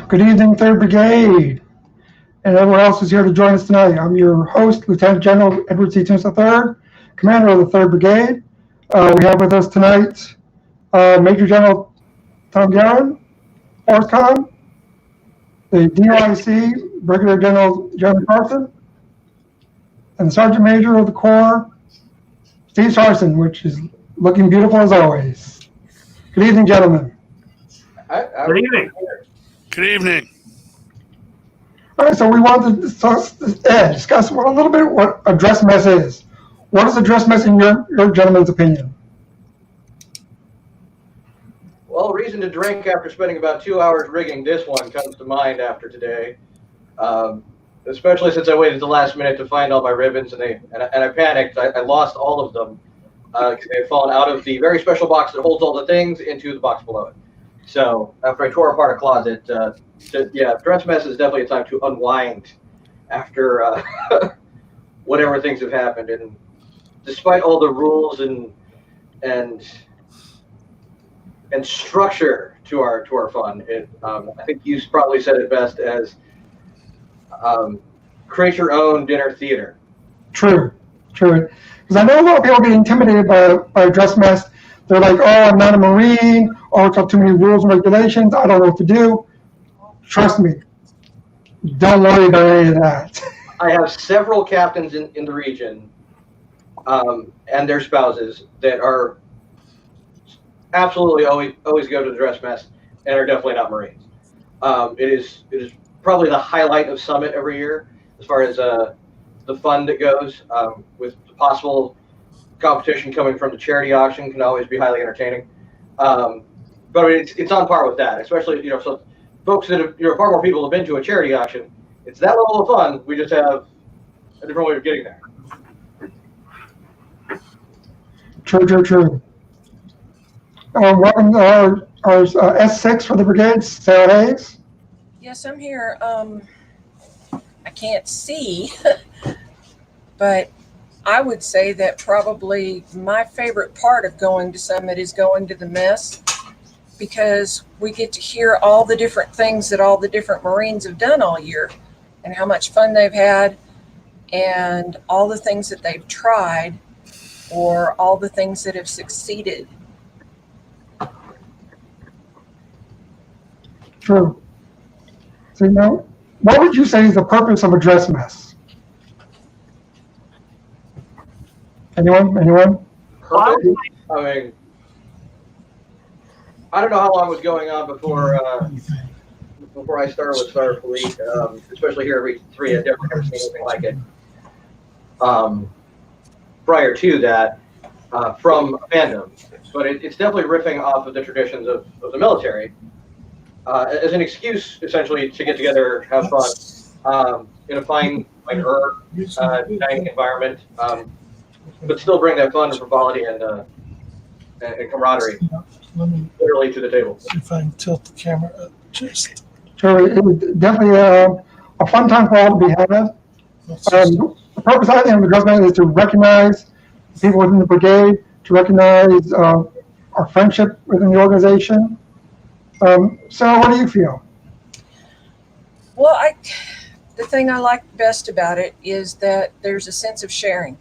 Good evening, 3rd Brigade, and everyone else who's here to join us tonight. I'm your host, Lieutenant General Edward C. Toombs III, Commander of the 3rd Brigade. We have with us tonight Major General Tom Guerin, FORSCOM, the DOIC, Brigadier General Jeremy Carson, and the Sergeant Major of the Corps, Steve Sarson, which is looking beautiful as always. Good evening, gentlemen. Good evening. Good evening. All right, so we wanted to discuss a little bit what a dress mess is. What is a dress mess in your gentleman's opinion? Well, reason to drink after spending about 2 hours rigging this one comes to mind after today, especially since I waited the last minute to find all my ribbons and I panicked. I lost all of them because they had fallen out of the very special box that holds all the things into the box below it. So after I tore apart a closet, dress mess is definitely a time to unwind after whatever things have happened. And despite all the rules and structure to our fun, I think you probably said it best as create your own dinner theater. True. Because I know a lot of people get intimidated by a dress mess. They're like, oh, I'm not a Marine, or it's got too many rules and regulations, I don't know what to do. Trust me, don't worry about any of that. I have several captains in the region and their spouses that are absolutely always go to the dress mess and are definitely not Marines. It is probably the highlight of Summit every year as far as the fun that goes with the possible competition coming from the charity auction can always be highly entertaining. But it's on par with that, especially, so folks that have, far more people have been to a charity auction. It's that level of fun. We just have a different way of getting there. True. Welcome to our S6 for the brigade, Sarah Hayes. Yes, I'm here. I can't see, but I would say that probably my favorite part of going to Summit is going to the mess, because we get to hear all the different things that all the different Marines have done all year and how much fun they've had and all the things that they've tried or all the things that have succeeded. True. So now, what would you say is the purpose of a dress mess? Anyone? I mean, I don't know how long was going on before I started with Starfleet, especially here at Region 3. I've never seen anything like it. Prior to that, from fandom, but it's definitely riffing off of the traditions of the military as an excuse, essentially, to get together, have fun in a fine dining environment, but still bring that fun and frivolity and camaraderie literally to the table. If I can tilt the camera up just. Sure, it was definitely a fun time for all to be had. The purpose, I think, of the dress mess is to recognize people within the brigade, to recognize our friendship within the organization. Sarah, what do you feel? Well, the thing I like best about it is that there's a sense of sharing,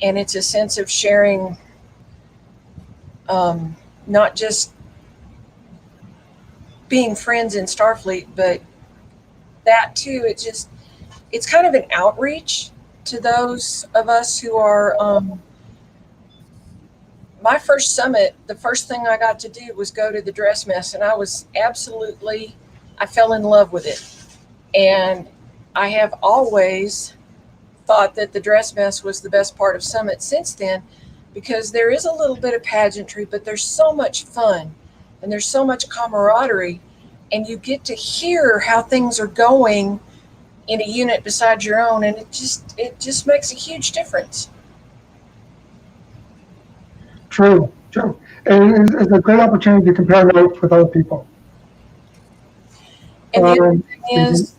and it's a sense of sharing, not just being friends in Starfleet, but that too. It's kind of an outreach to those of us who are. My first Summit, the first thing I got to do was go to the dress mess, and I fell in love with it. And I have always thought that the dress mess was the best part of Summit since then, because there is a little bit of pageantry, but there's so much fun and there's so much camaraderie, and you get to hear how things are going in a unit beside your own, and it just makes a huge difference. True. And it's a great opportunity to compare notes with other people. And the other thing is,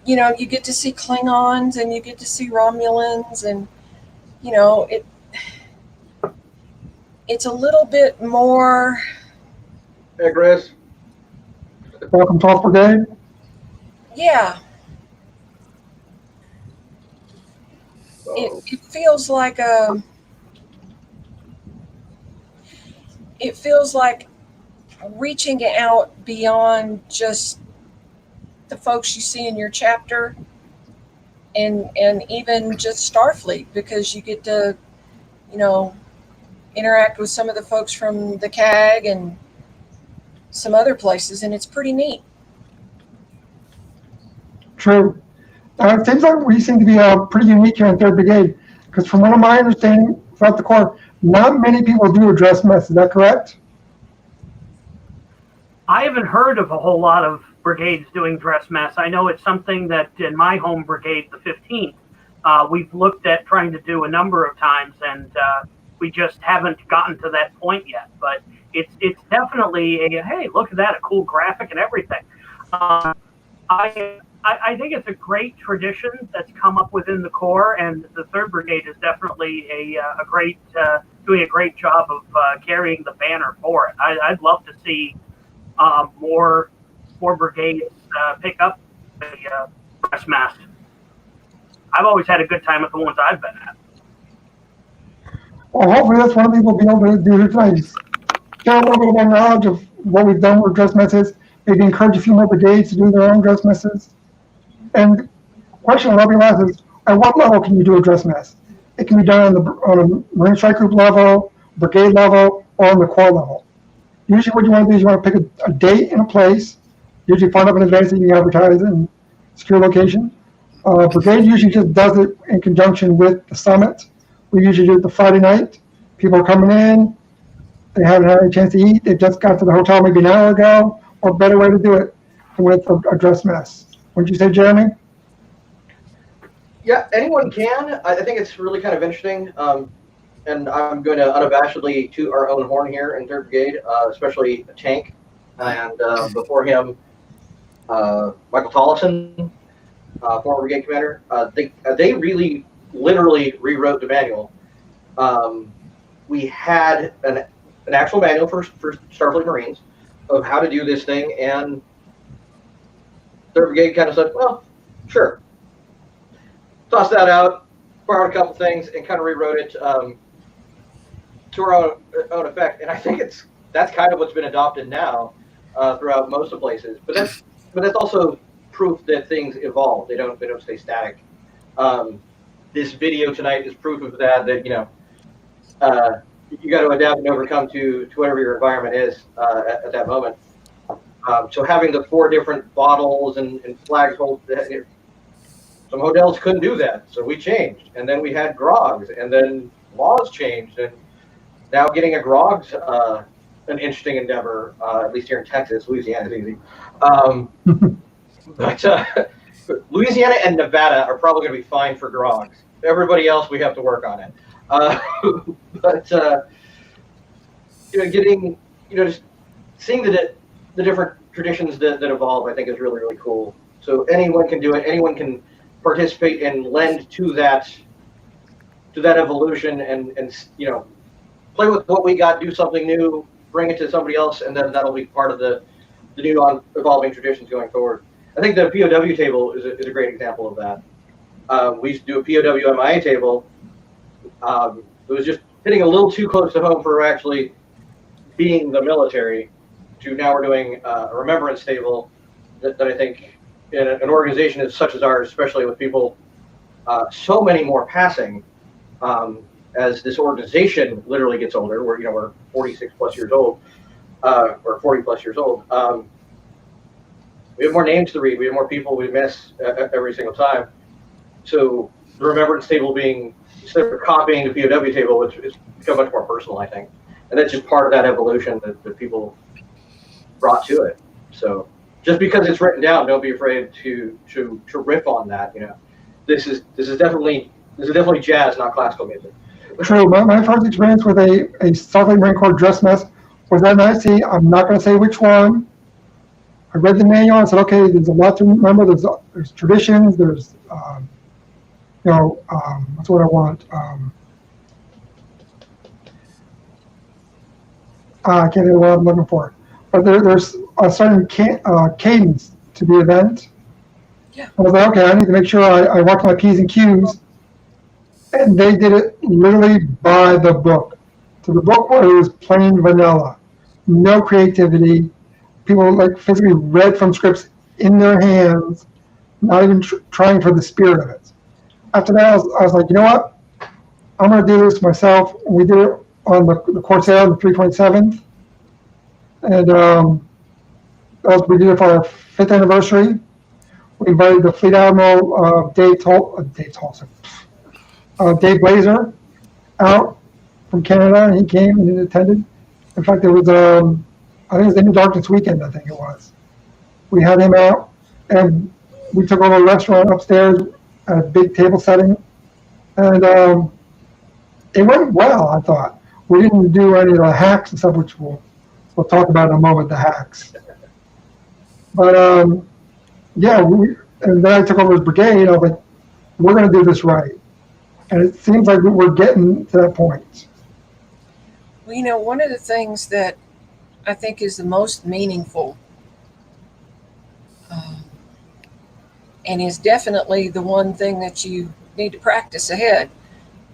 you get to see Klingons and you get to see Romulans, and it's a little bit more. Hey, Chris. Welcome, 12th Brigade. Yeah. It feels like reaching out beyond just the folks you see in your chapter and even just Starfleet, because you get to, interact with some of the folks from the CAG and some other places, and it's pretty neat. True. It seems like we seem to be pretty unique here in 3rd Brigade, because from what my understanding throughout the Corps, not many people do a dress mess. Is that correct? I haven't heard of a whole lot of brigades doing dress mess. I know it's something that in my home brigade, the 15th, we've looked at trying to do a number of times, and we just haven't gotten to that point yet. But it's definitely a, hey, look at that, a cool graphic and everything. I think it's a great tradition that's come up within the Corps, and the 3rd Brigade is definitely doing a great job of carrying the banner for it. I'd love to see more brigades pick up the dress mess. I've always had a good time with the ones I've been at. Well, hopefully that's one of the people will be able to do here tonight. Share a little bit of our knowledge of what we've done with dress messes. Maybe encourage a few more brigades to do their own dress messes. And the question I'll be asked is, at what level can you do a dress mess? It can be done on a Marine Strike Group level, brigade level, or on the Corps level. Usually what you want to do is you want to pick a date and a place, usually find out in advance that you can advertise and secure location. Brigade usually just does it in conjunction with the summit. We usually do it the Friday night. People are coming in, they haven't had a chance to eat, they've just got to the hotel maybe an hour ago, or a better way to do it than with a dress mess. What'd you say, Jeremy? Yeah, anyone can. I think it's really kind of interesting. And I'm going to unabashedly toot our own horn here in 3rd Brigade, especially Tank. And before him, Michael Tollison, former brigade commander. They really literally rewrote the manual. We had an actual manual for Starfleet Marines of how to do this thing, and 3rd Brigade kind of said, well, sure. Tossed that out, borrowed a couple things, and kind of rewrote it to our own effect. And I think that's kind of what's been adopted now throughout most of the places. But that's also proof that things evolve. They don't stay static. This video tonight is proof of that. That you got to adapt and overcome to whatever your environment is at that moment. So having the 4 different bottles and flags hold, some hotels couldn't do that, so we changed. And then we had grogs, and then laws changed, and now getting a grog's an interesting endeavor, at least here in Texas. Louisiana is easy. But Louisiana and Nevada are probably going to be fine for grogs. Everybody else, we have to work on it. But getting, just seeing the different traditions that evolve, I think is really, really cool. So anyone can do it. Anyone can participate and lend to that evolution, and play with what we got, do something new, bring it to somebody else, and then that'll be part of the new evolving traditions going forward. I think the POW table is a great example of that. We used to do a POW MIA table. It was just hitting a little too close to home for actually being the military, to now we're doing a remembrance table that I think in an organization such as ours, especially with people, so many more passing, as this organization literally gets older. We're 46 plus years old, or 40 plus years old. We have more names to read. We have more people we miss every single time. So the remembrance table being, instead of copying the POW table, it's become much more personal, I think. And that's just part of that evolution that people brought to it. So just because it's written down, don't be afraid to riff on that. This is definitely jazz, not classical music. True. My first experience with a Starfleet Marine Corps dress mess was at NIC. I'm not going to say which one. I read the manual and said, okay, there's a lot to remember. There's traditions. There's, that's what I want. I can't think of what I'm looking for. but there's a certain cadence to the event. Yeah. I was like, okay, I need to make sure I watch my P's and Q's. And they did it literally by the book. So the book was plain vanilla, no creativity. People like physically read from scripts in their hands, not even trying for the spirit of it. After that, I was like, you know what? I'm going to do this myself. And we did it on the Corsair on the 327th. And we did it for our 5th anniversary. We invited the Fleet Admiral Dave Blazer out from Canada, and he came and he attended. In fact, there was I think it was Into Darkness weekend. I think it was. We had him out, and we took over a restaurant upstairs at a big table setting, and it went well. I thought we didn't do any of the hacks and stuff, which we'll talk about in a moment. The hacks, but yeah, and then I took over as Brigade. I was like, we're going to do this right. And it seems like we're getting to that point. Well, you know, one of the things that I think is the most meaningful and is definitely the one thing that you need to practice ahead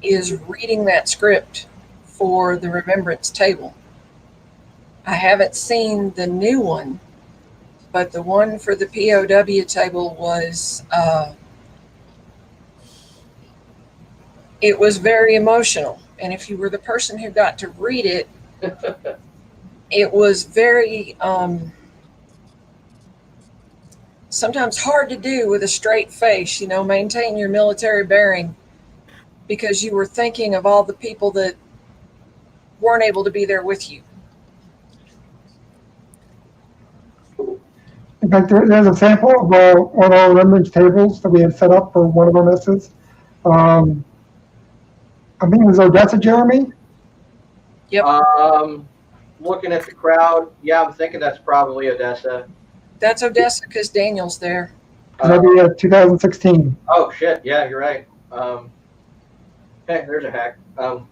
is reading that script for the remembrance table. I haven't seen the new one, but the one for the POW table was it was very emotional. And if you were the person who got to read it, it was very sometimes hard to do with a straight face, you know, maintain your military bearing, because you were thinking of all the people that weren't able to be there with you. In fact, there's a sample of one of our remembrance tables that we had set up for one of our misses. I think it was Odessa, Jeremy? Yep. Looking at the crowd, yeah, I'm thinking that's probably Odessa. That's Odessa because Daniel's there. That'd be 2016. Oh, shit, yeah, you're right. Hey, there's a hack. Now,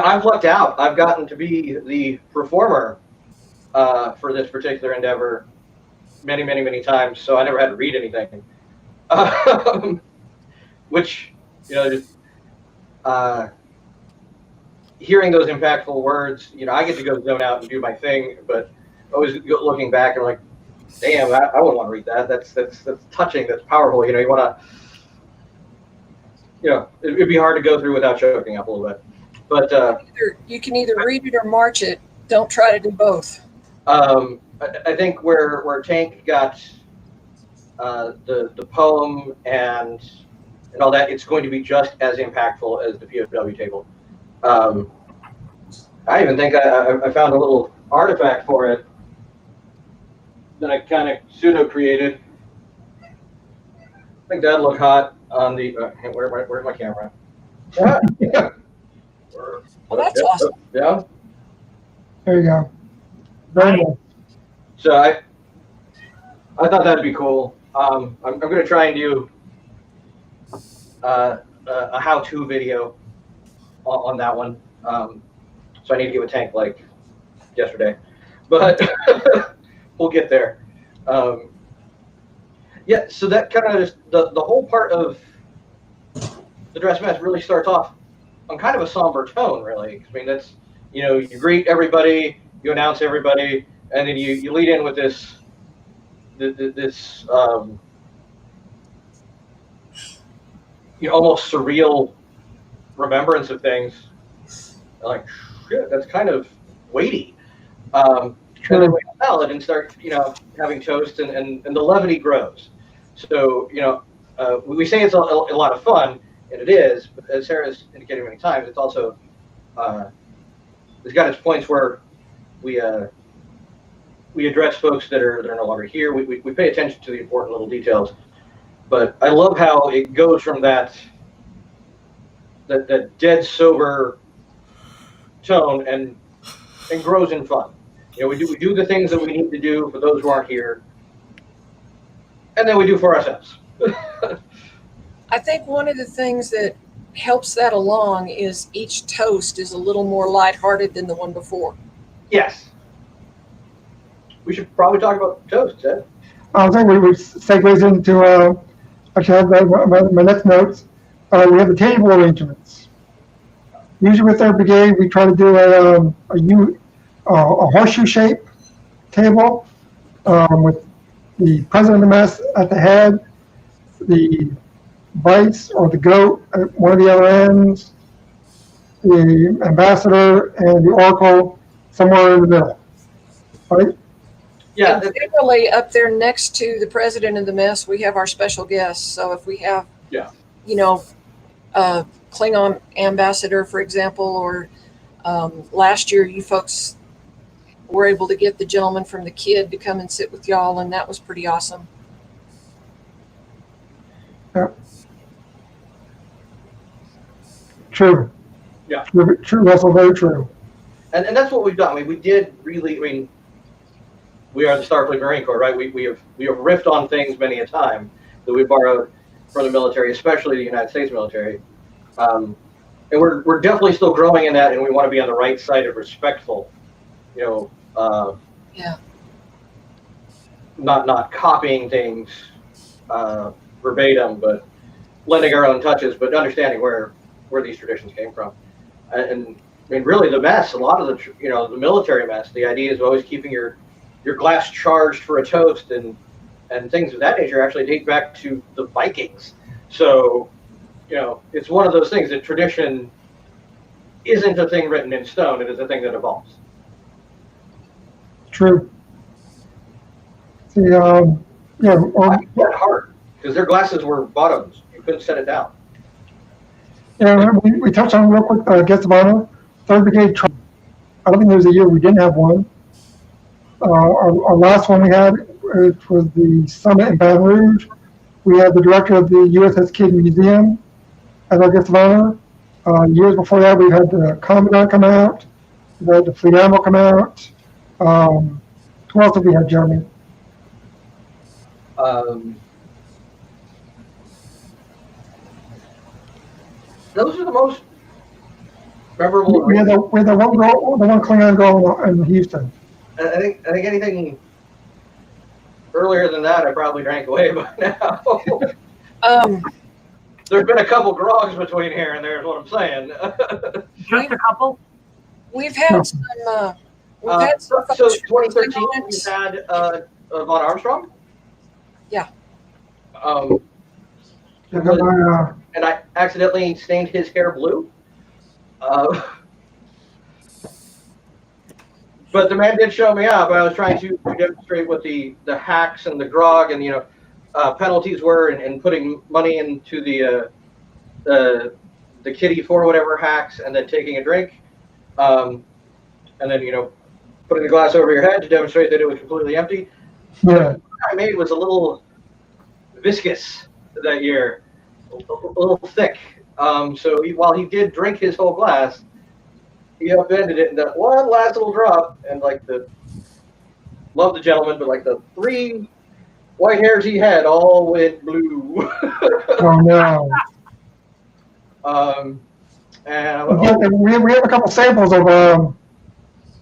I've lucked out. I've gotten to be the performer for this particular endeavor many, many, many times, so I never had to read anything. Which, you know, just hearing those impactful words, you know, I get to go zone out and do my thing, but always looking back and like, damn, I wouldn't want to read that. That's touching. That's powerful. You know, you want to, you know, it'd be hard to go through without choking up a little bit. But you can either read it or march it. Don't try to do both. I think where Tank got the poem and all that, it's going to be just as impactful as the POW table. I even think I found a little artifact for it that I kind of pseudo created. I think that'd look hot on the. Where's my camera? Yeah. Well, that's awesome. Yeah. There you go. Very Nice. nice. So I thought that'd be cool. I'm going to try and do a how-to video on that one. So I need to get with Tank like yesterday, but we'll get there. Yeah, so that kind of just the whole part of the dress mess really starts off on kind of a somber tone, really. I mean, that's, you know, you greet everybody, you announce everybody, and then you lead in with this you know, almost surreal remembrance of things. Like, shit, that's kind of weighty. And then we salad and start, you know, having toast, and the levity grows. So, you know, we say it's a lot of fun, and it is, but as Sarah's indicated many times, it's also, it's got its points where we address folks that are no longer here. We pay attention to the important little details. But I love how it goes from that dead sober tone and grows in fun. You know, we do the things that we need to do for those who aren't here, and then we do for ourselves. I think one of the things that helps that along is each toast is a little more lighthearted than the one before. Yes. We should probably talk about toasts, Ed. I think we segues into, actually, I have my next notes. We have the table arrangements. Usually with our brigade, we try to do a horseshoe shape table with the president of the mess at the head, the vice or the goat at one of the other ends, the ambassador and the oracle somewhere in the middle, right? Yeah. And generally, up there next to the president of the mess, we have our special guests. So if we have, you know, Klingon ambassador, for example, or last year you folks were able to get the gentleman from the Kid to come and sit with y'all, and that was pretty awesome. Yeah. True. Yeah. True, Russell, very true. And that's what we've done. I mean, we did really, I mean, we are the Starfleet Marine Corps, right? We have riffed on things many a time that we borrowed from the military, especially the United States military. And we're definitely still growing in that, and we want to be on the right side of respectful, you know, not copying things verbatim, but lending our own touches, but understanding where these traditions came from. And I mean, really, the mess, a lot of the, you know, the military mess, the idea is always keeping your glass charged for a toast, and things of that nature actually date back to the Vikings. So, you know, it's one of those things that tradition isn't a thing written in stone. It is a thing that evolves. True. It's hard because their glasses were bottoms. You couldn't set it down. Yeah, we touched on real quick, guest of honor, 3rd Brigade. I don't think there was a year we didn't have one. Our last one we had, it was the summit in Baton Rouge. We had the director of the USS Kidd Museum as our guest of honor. Years before that, we had the Commandant come out. We had the Fleet Admiral come out. Who else did we have, Jeremy? Those are the most memorable. We had the one girl, the one Klingon girl in Houston. I think anything earlier than that, I probably drank away by now. There's been a couple grogs between here and there, is what I'm saying. Just a couple. We've had some. We've had some. So 2013, we had Von Armstrong. Yeah. And I accidentally stained his hair blue. But the man did show me up. I was trying to demonstrate what the hacks and the grog and, you know, penalties were, and putting money into the kitty for whatever hacks, and then taking a drink, and then, you know, putting the glass over your head to demonstrate that it was completely empty. Yeah. What I made was a little viscous that year, a little thick. So while he did drink his whole glass, he upended it in that one last little drop, and like love the gentleman, but like the 3 white hairs he had all went blue. Oh no. And we have a couple samples of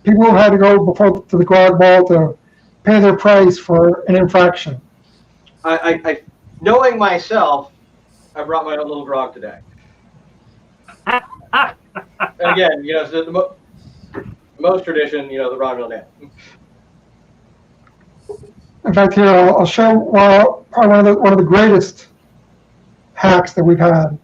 people who had to go before to the grog ball to pay their price for an infraction. I knowing myself, I brought my own little grog today. And again, you know, so the most tradition, you know, the Romulan name. In fact, here I'll show probably one of the greatest hacks that we've had.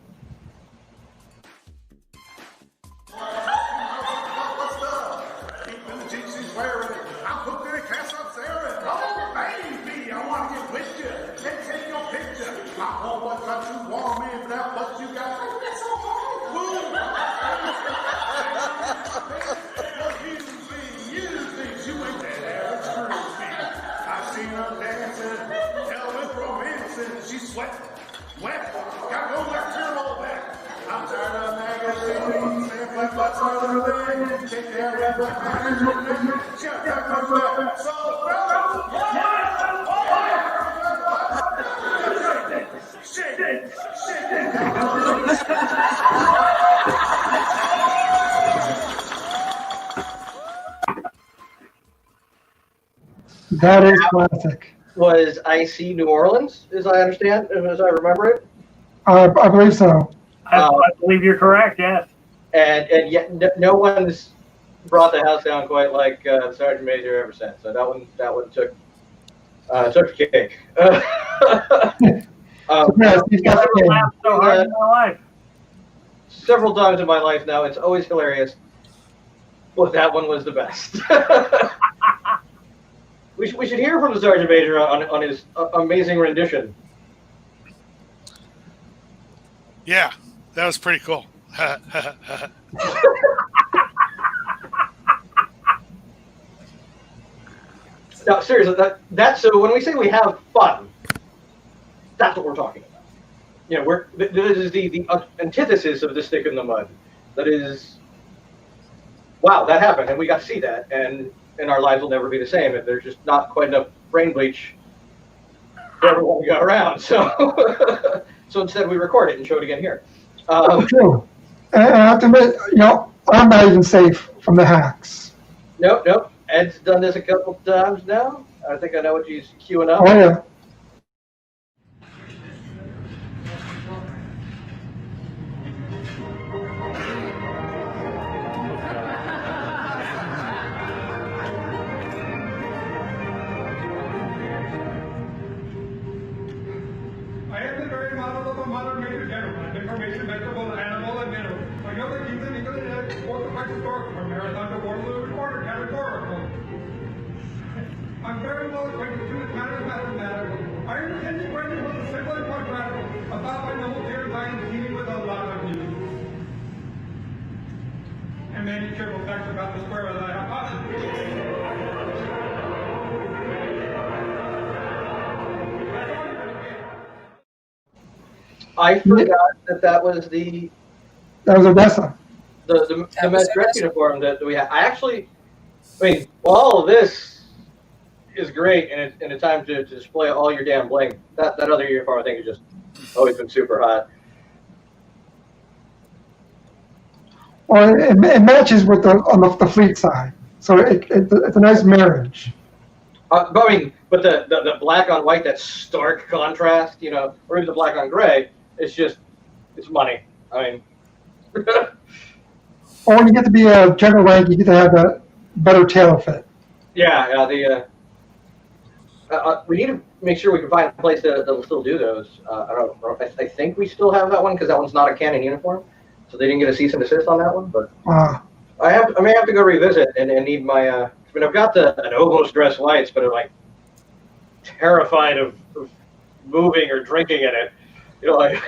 That is classic. Was IC New Orleans, as I understand, as I remember it. I believe so. I believe you're correct. Yes. And yet no one's brought the house down quite like Sergeant Major ever since. So that one took the cake. Yes, he's got the game. Laughed so hard in my life. Several times in my life now, it's always hilarious. But that one was the best. we should hear from the Sergeant Major on his amazing rendition. Yeah, that was pretty cool. No, seriously, that's so when we say we have fun, that's what we're talking about. You know, this is the antithesis of the stick in the mud. That is, wow, that happened, and we got to see that, and our lives will never be the same. And there's just not quite enough brain bleach for everyone to go around. So, so instead, we record it and show it again here. True. And I have to admit, I'm not even safe from the hacks. Nope. Ed's done this a couple times now. I think I know what he's queuing up. Oh, yeah. I am the very model of a modern major general, an information vegetable, animal, and mineral. I know the kings of England and Ed, fortified historical, from Marathon to Waterloo, reporter, categorical. I'm very well acquainted with the mathematical. I understand the question was a simple and quadratical. About my noble peers, I am teeming with a lot of news. And many cheerful facts about the square of the hypothesis. I forgot that was the Odessa. the men's dress uniform that we had. I mean, all of this is great, and it's a time to display all your damn bling. That other uniform, I think, has just always been super hot. Well, it matches with on the fleet side, so it's a nice marriage. But the black on white, that stark contrast, or even the black on gray, it's money. I mean, Or when you get to be a general rank, you get to have a better tailor fit. yeah. We need to make sure we can find a place that'll still do those. I don't know. I think we still have that one because that one's not a canon uniform, so they didn't get a cease and desist on that one. But I may have to go revisit and need my. I mean, I've got an Ovos dress whites, but I'm like terrified of moving or drinking in it. Like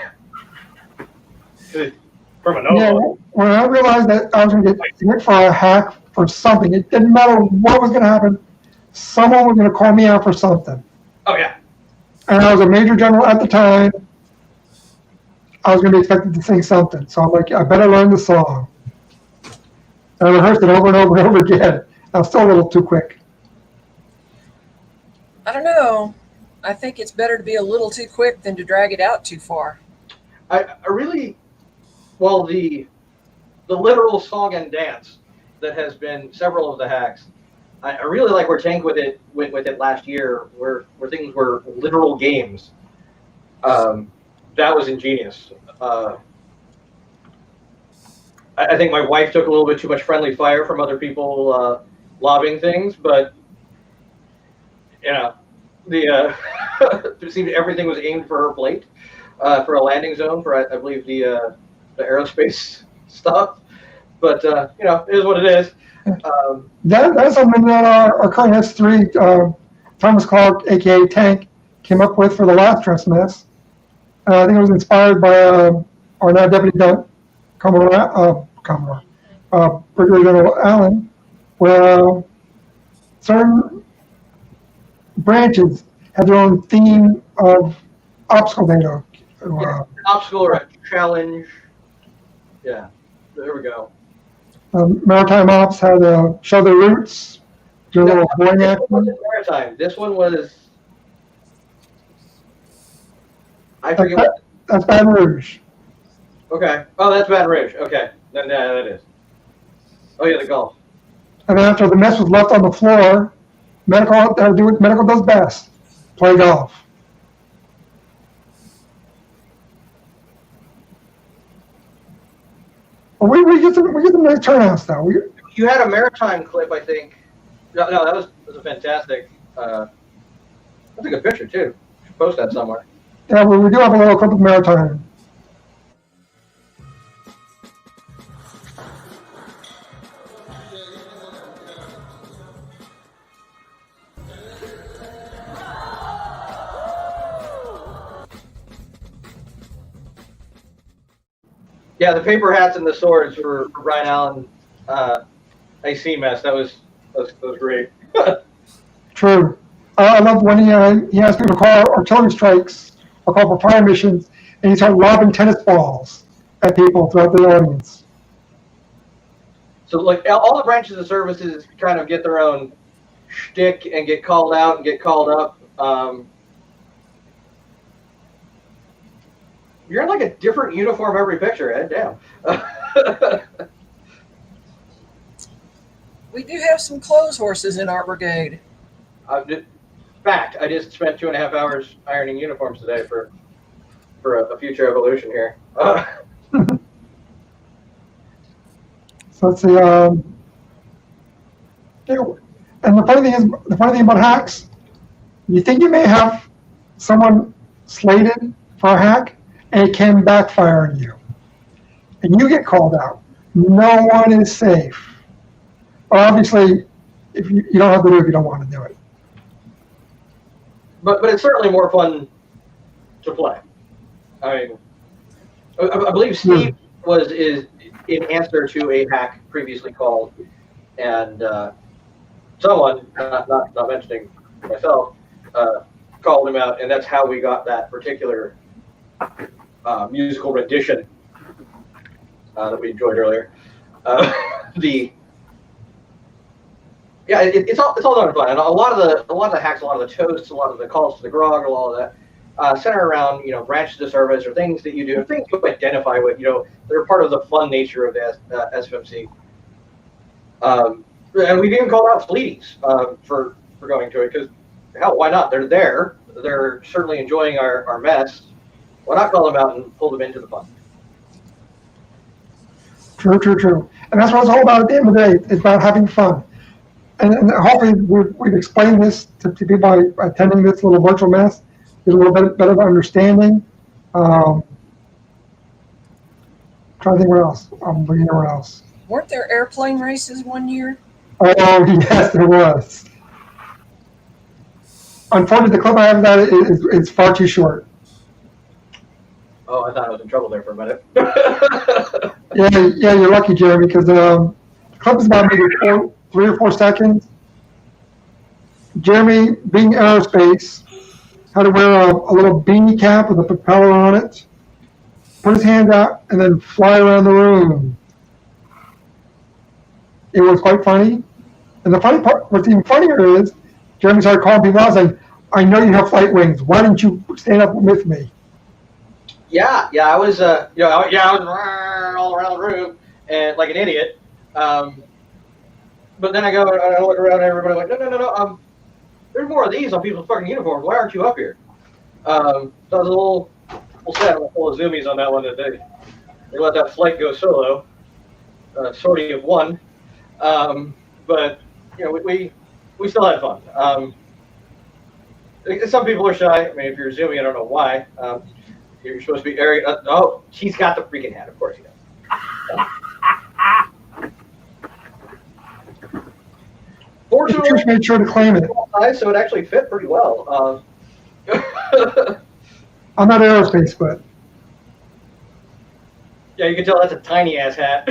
from an Ovo. Yeah, when I realized that I was going to get hit for a hack for something, it didn't matter what was going to happen. Someone was going to call me out for something. Oh yeah. And I was a major general at the time. I was going to be expected to sing something, so I'm like, I better learn the song. And I rehearsed it over and over and over again. I was still a little too quick. I don't know. I think it's better to be a little too quick than to drag it out too far. I really, well, the literal song and dance that has been several of the hacks. I really like where Tank with it last year, where things were literal games. That was ingenious. I think my wife took a little bit too much friendly fire from other people lobbing things, but it seemed everything was aimed for her plate for a landing zone for I believe the aerospace stuff. But it is what it is. That's something that our current S3, Thomas Clark, aka Tank, came up with for the last dress mess. I think it was inspired by our now Deputy Commodore Brigadier General Allen, where certain branches had their own theme of obstacle data. Obstacle or a challenge. Yeah, there we go. Maritime Ops had show their roots, do a little boring This action. one wasn't maritime. This one was. I forget what. That's Baton Rouge. Okay. Oh, that's Baton Rouge. Okay. Then that is. Oh yeah, the Gulf. And then after the mess was left on the floor, Medical, do what medical does best: play golf. Well, we get some nice turnouts though. You had a maritime clip, I think. No, that was a fantastic. That's a good picture too. Should post that somewhere. Yeah, we do have a little clip of maritime. Yeah, the paper hats and the swords for Brian Allen AC mess. That was great. True. I love when he asked people to call artillery strikes or call for fire missions, and he started lobbing tennis balls at people throughout the audience. So, like, all the branches of services kind of get their own shtick and get called out and get called up. You're in like a different uniform every picture, Ed. Damn. We do have some clothes horses in our brigade. Fact, I just spent 2.5 hours ironing uniforms today for a future evolution here. So let's see. And the funny thing about hacks, you think you may have someone slated for a hack, and it can backfire on you, and you get called out. No one is safe. Well, obviously, if you don't have to do it, if you don't want to do it. But it's certainly more fun to play. I mean, I believe Steve is in answer to a hack previously called, and someone, not mentioning myself, called him out, and that's how we got that particular musical rendition that we enjoyed earlier. It's all done fun, and a lot of the hacks, a lot of the toasts, a lot of the calls to the grog, all of that center around branches of service or things that you do, things you identify with. They're part of the fun nature of the SFMC. And we've even called out fleeties for going to it because hell, why not? They're there. They're certainly enjoying our mess. Why not call them out and pull them into the fun? True. And that's what it's all about at the end of the day. It's about having fun. And hopefully we've explained this to people by attending this little virtual mess. Get a little bit better of understanding. Trying to think what else. I'm looking at what else. Weren't there airplane races one year? Oh, yes, there was. Unfortunately, the clip I have of that is far too short. Oh, I thought I was in trouble there for a minute. Yeah, you're lucky, Jeremy, because the clip is about maybe 3 or 4 seconds. Jeremy, being aerospace, had to wear a little beanie cap with a propeller on it, put his hand out, and then fly around the room. It was quite funny. And the funny part, what's even funnier is, Jeremy started calling people out saying, I know you have flight wings. Why didn't you stand up with me? Yeah, I was, I was all around the room and like an idiot. But then I go and I look around and everybody like, no. There's more of these on people's fucking uniforms. Why aren't you up here? So I was a little sad. I'm full of zoomies on that one today. They let that flight go solo, sortie of one. But we still had fun. Some people are shy. I mean, if you're zooming, I don't know why. You're supposed to be airing. Oh, he's got the freaking hat. Of course he does. Fortunately, Just made sure to claim it. so it actually fit pretty well. I'm not aerospace, but yeah, you can tell that's a tiny ass hat.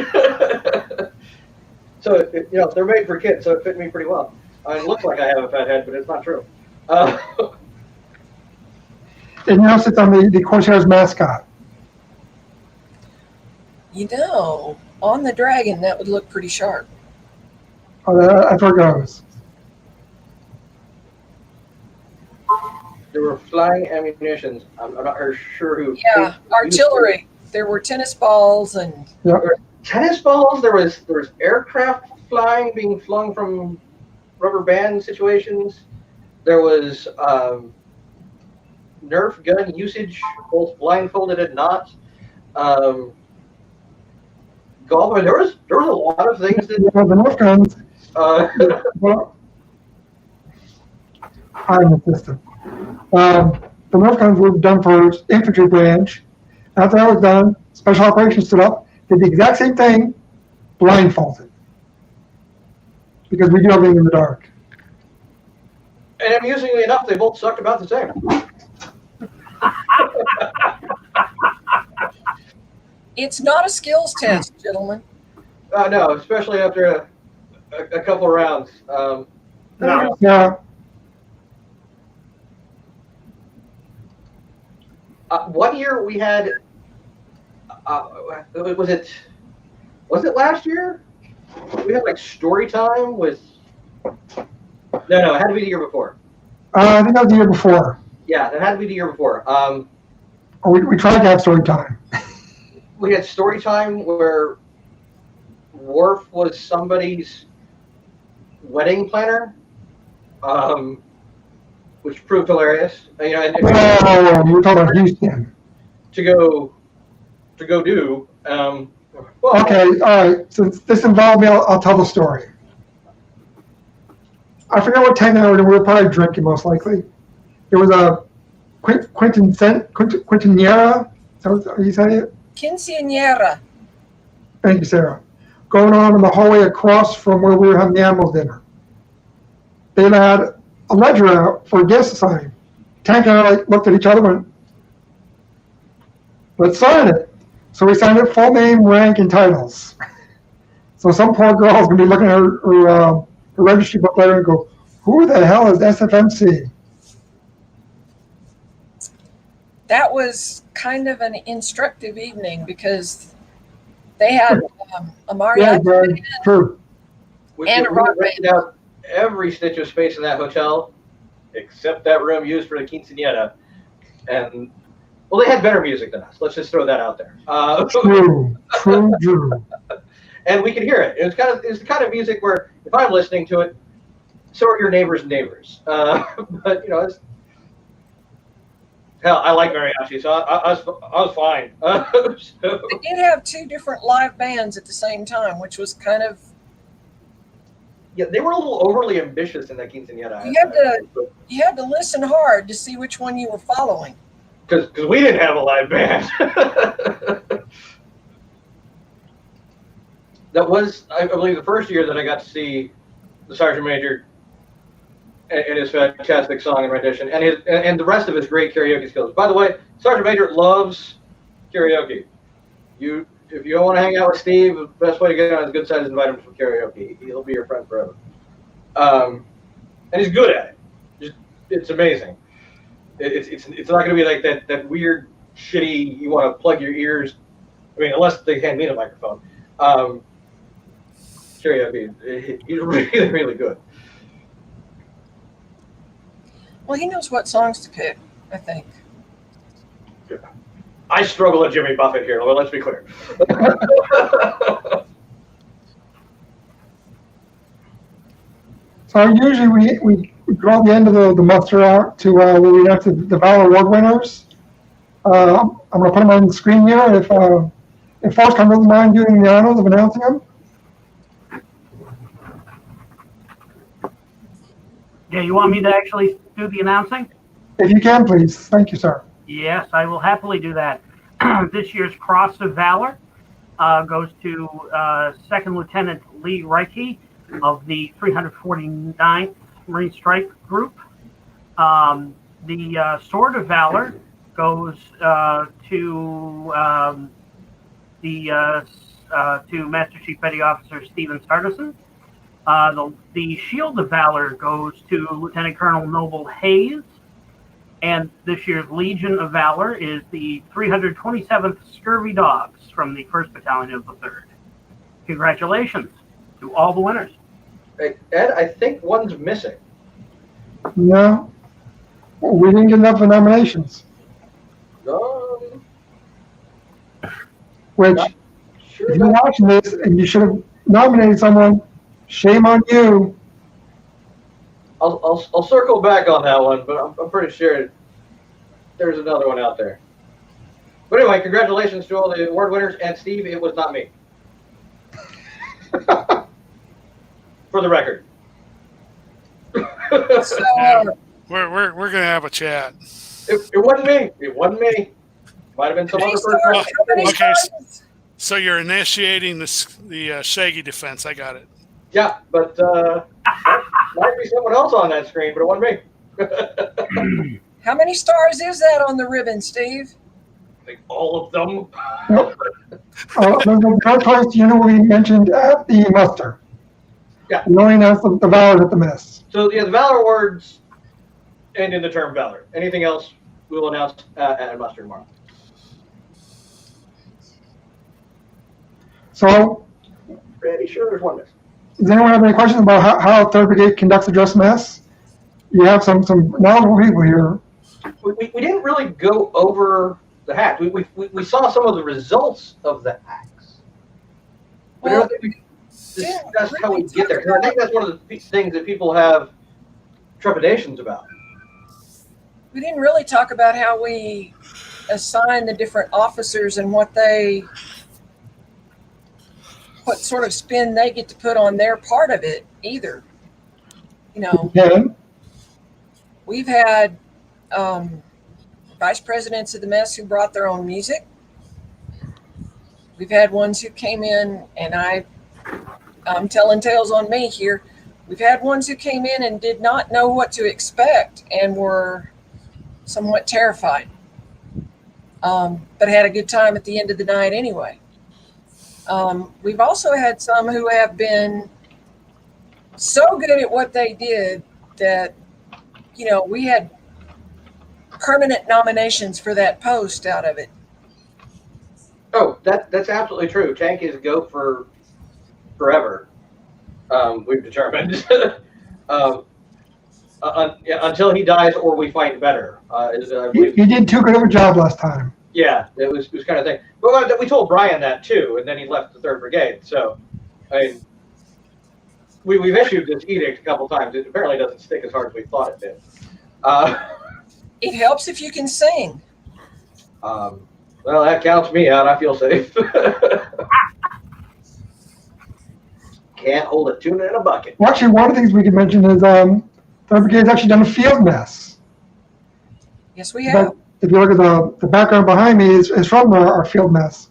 So they're made for kids, so it fit me pretty well. It looks like I have a fat head, but it's not true. it now sits on the Corsairs mascot. On the dragon, that would look pretty sharp. Oh, that's where it goes. There were flying ammunitions. I'm not sure who. Yeah, artillery. There were tennis balls and. Yep. Tennis balls. There was aircraft being flung from rubber band situations. There was Nerf gun usage, both blindfolded and not. Golf. I mean, there was a lot of things that. Yeah, the Nerf guns. Well, I'm assistant. The Nerf guns were done for infantry branch. After that was done, special operations stood up, did the exact same thing, blindfolded. Because we do everything in the dark. And amusingly enough, they both sucked about the same. It's not a skills test, gentlemen. No, especially after a couple rounds. No. Yeah. One year we had. Was it last year? We had like story time with. No, it had to be the year before. I think that was the year before. Yeah, that had to be the year before. We tried to have story time. We had story time where Worf was somebody's wedding planner, which proved hilarious. You know, and We're talking about Houston. to go do. Well, Okay, all right. Since this involved me, I'll tell the story. I forget what time we were probably drinking most likely. There was a quinceañera. Is that how you say it? Quinceañera. Thank you, Sarah. Going on in the hallway across from where we were having the animal dinner. They had a ledger out for a guest to sign. Tank and I looked at each other and went, let's sign it. So we signed it, full name, rank, and titles. So some poor girl is going to be looking at her registry book later and go, who the hell is SFMC? That was kind of an instructive evening because they had a mariachi band True. and a rock rented band. out every stitch of space in that hotel, except that room used for the quinceañera. And well, they had better music than us. Let's just throw that out there. True. And we could hear it. It's the kind of music where if I'm listening to it, so are your neighbors' neighbors. But you know, hell, I like mariachi, so I was fine. So, They did have two different live bands at the same time, which was kind of. yeah, they were a little overly ambitious in that quinceañera. You had to listen hard to see which one you were following. Because we didn't have a live band. That was, I believe, the first year that I got to see the Sergeant Major and his fantastic song and rendition, and the rest of his great karaoke skills. By the way, Sergeant Major loves karaoke. If you don't want to hang out with Steve, the best way to get on his good side is invite him for karaoke. He'll be your friend forever. And he's good at it. It's amazing. It's not going to be like that weird, shitty, you want to plug your ears. I mean, unless they hand me the microphone. Karaoke, he's really, really good. Well, he knows what songs to pick, I think. I struggle at Jimmy Buffett here. Well, let's be clear. So usually we draw the end of the muster out to where we have the Valor Award winners. I'm going to put them on the screen here. If Forrest doesn't mind doing the honors of announcing them. Yeah, you want me to actually do the announcing? If you can, please. Thank you, sir. Yes, I will happily do that. This year's Cross of Valor goes to Second Lieutenant Lee Reike of the 349th Marine Strike Group. The Sword of Valor goes to Master Chief Petty Officer Stephen Stardison. The Shield of Valor goes to Lieutenant Colonel Noble Hayes. And this year's Legion of Valor is the 327th Scurvy Dogs from the 1st Battalion of the 3rd. Congratulations to all the winners. Hey, Ed, I think one's missing. No, we didn't get enough nominations. Which, Sure if you're watching this and you should have nominated someone, shame on you. I'll circle back on that one, but I'm pretty sure there's another one out there. But anyway, congratulations to all the award winners, and Steve, it was not me. For the record. So, We're gonna have a chat. It wasn't me. It wasn't me. Might have been some other person. Okay, so you're initiating the Shaggy defense. I got it. Yeah, but might be someone else on that screen, but it wasn't me. how many stars is that on the ribbon, Steve? I think all of them. The meritorious, we mentioned at the muster. Yeah. We only announced the Valor at the mess. So yeah, the Valor Awards end in the term Valor. Anything else we will announce at muster tomorrow. So, Pretty sure there's one miss. does anyone have any questions about how 3rd Brigade conducts a dress mess? You have some knowledgeable people here. We didn't really go over the hack. We saw some of the results of the hacks. But I don't think we discussed how we get there. 'Cause I think that's one of the things that people have trepidations about. We didn't really talk about how we assign the different officers and what sort of spin they get to put on their part of it either. Okay. We've had vice presidents of the mess who brought their own music. We've had ones who came in, and I'm telling tales on me here. We've had ones who came in and did not know what to expect and were somewhat terrified, but had a good time at the end of the night anyway. We've also had some who have been so good at what they did that, we had permanent nominations for that post out of it. Oh, that's absolutely true. Tank is GOAT for forever. We've determined until he dies or we fight better. He did too good of a job last time. Yeah, it was kind of thing. But we told Brian that too, and then he left the 3rd Brigade. So, we've issued this edict a couple times. It apparently doesn't stick as hard as we thought it did. It helps if you can sing. Well, that counts me out. I feel safe. Can't hold a tuna in a bucket. Well, actually, one of the things we could mention is 3rd Brigade's actually done a field mess. Yes, we have. If you look at the background behind me is from our field mess.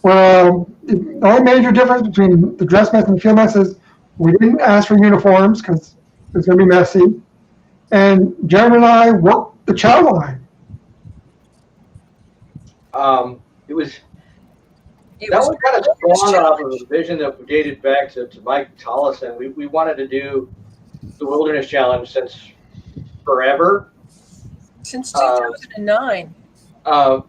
Well, the only major difference between the dress mess and the field mess is we didn't ask for uniforms because it's going to be messy. And Jared and I worked the chow line. That was kind of spawned off of a vision that dated back to Mike Tollison. We wanted to do the Wilderness Challenge since forever. Since 2009.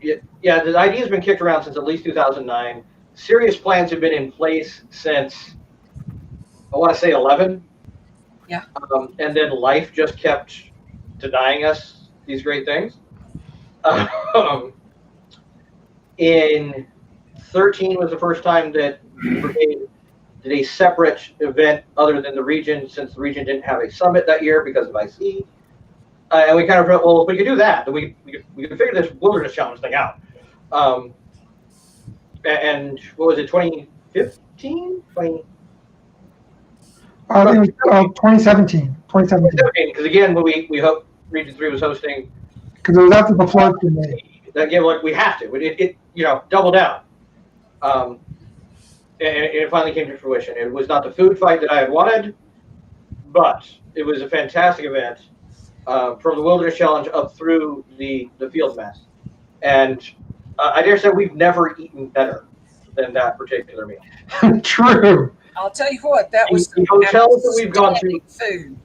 Yeah, the idea's been kicked around since at least 2009. Serious plans have been in place since, I want to say 11. Yeah. And then life just kept denying us these great things. In 13 was the first time that Brigade did a separate event other than the region, since the region didn't have a summit that year because of IC. And we kind of thought, well, if we could do that, then we could figure this Wilderness Challenge thing out. And what was it, 2015? I think it was 2017. 2017, because again, when we hope Region 3 was hosting. Because it was after the flood for me. That gave we have to. It double down. And it finally came to fruition. It was not the food fight that I had wanted, but it was a fantastic event from the Wilderness Challenge up through the field mess. And I dare say we've never eaten better than that particular meal. True. I'll tell you what, that was the hotels that we've gone to food.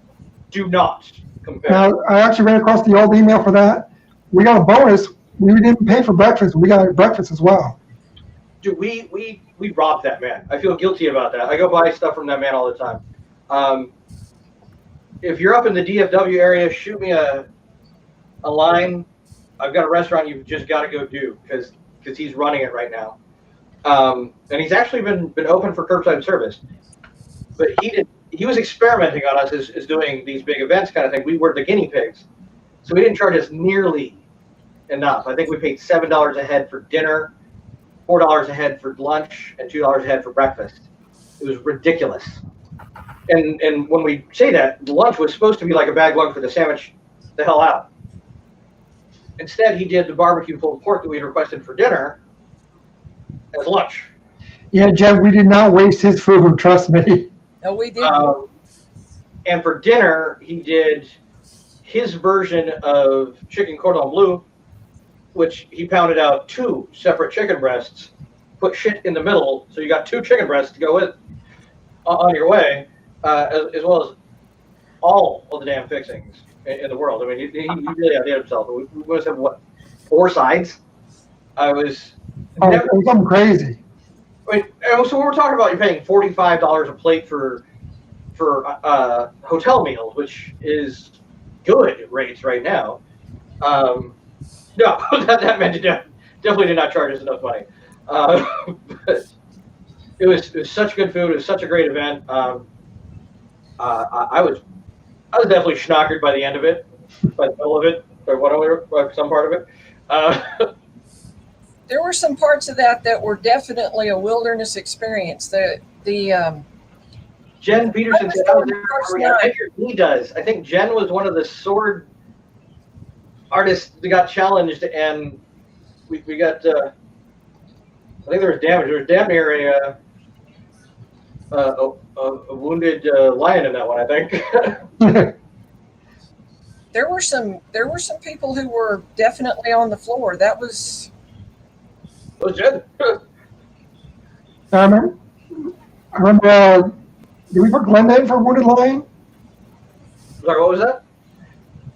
Do not compare. Now, I actually ran across the old email for that. We got a bonus. We didn't pay for breakfast. We got breakfast as well. Dude, we robbed that man. I feel guilty about that. I go buy stuff from that man all the time. If you're up in the DFW area, shoot me a line. I've got a restaurant you've just got to go do because he's running it right now. And he's actually been open for curbside service. But he he was experimenting on us as doing these big events kind of thing. We were the guinea pigs. So we didn't charge us nearly enough. I think we paid $7 a head for dinner, $4 a head for lunch, and $2 a head for breakfast. It was ridiculous. And when we say that, the lunch was supposed to be like a bag lunch for the sandwich the hell out. Instead, he did the barbecue pulled pork that we had requested for dinner as lunch. Yeah, Jen, we did not waste his food, trust me. No, we didn't. And for dinner, he did his version of chicken cordon bleu, which he pounded out 2 separate chicken breasts, put shit in the middle, so you got 2 chicken breasts to go with on your way, as well as all of the damn fixings in the world. I mean, he really outdid himself. We must have, what, 4 sides? It was something crazy. I mean, so when we're talking about you're paying $45 a plate for hotel meals, which is good rates right now. No, that meant definitely did not charge us enough money. But it was such good food. It was such a great event. I was definitely schnockered by the end of it, by the middle of it, or some part of it. There were some parts of that were definitely a wilderness experience. Jen Peterson said, I think he does. I think Jen was one of the sword artists that got challenged, and we got, I think there was damage. There was damn near a wounded lion in that one, I think. There were some people who were definitely on the floor. That was Jen. I remember, did we put Glenda in for Wounded Lion? Sorry, what was that?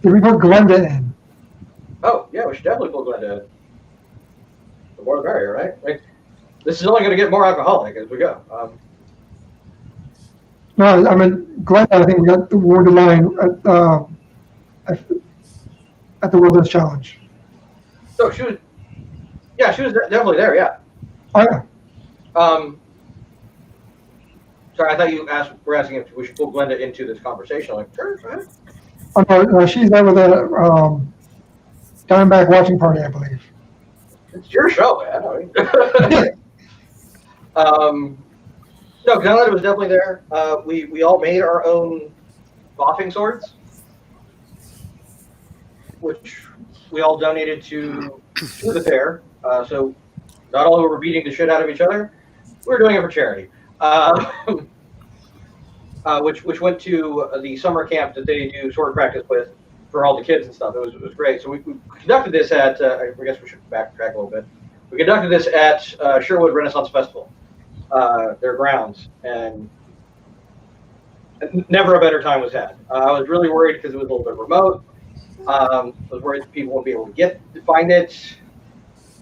Did we put Glenda in? Oh, yeah, we should definitely pull Glenda in. The more the merrier, right? Like, this is only going to get more alcoholic as we go. No, I mean, Glenda, I think we got the Wounded Lion at the Wilderness Challenge. So she was definitely there, yeah. Oh, yeah. Sorry, I thought you were asking if we should pull Glenda into this conversation. I'm like, sure, go ahead. Oh, no, she's there with a Diamondback watching party, I believe. It's your show, man. No, Glenda was definitely there. We all made our own boffing swords, which we all donated to the fair. So not only were we beating the shit out of each other, we were doing it for charity. Which went to the summer camp that they do sword practice with for all the kids and stuff. It was great. So we conducted this at, I guess we should backtrack a little bit. We conducted this at Sherwood Renaissance Festival, their grounds, and never a better time was had. I was really worried because it was a little bit remote. I was worried that people wouldn't be able to find it.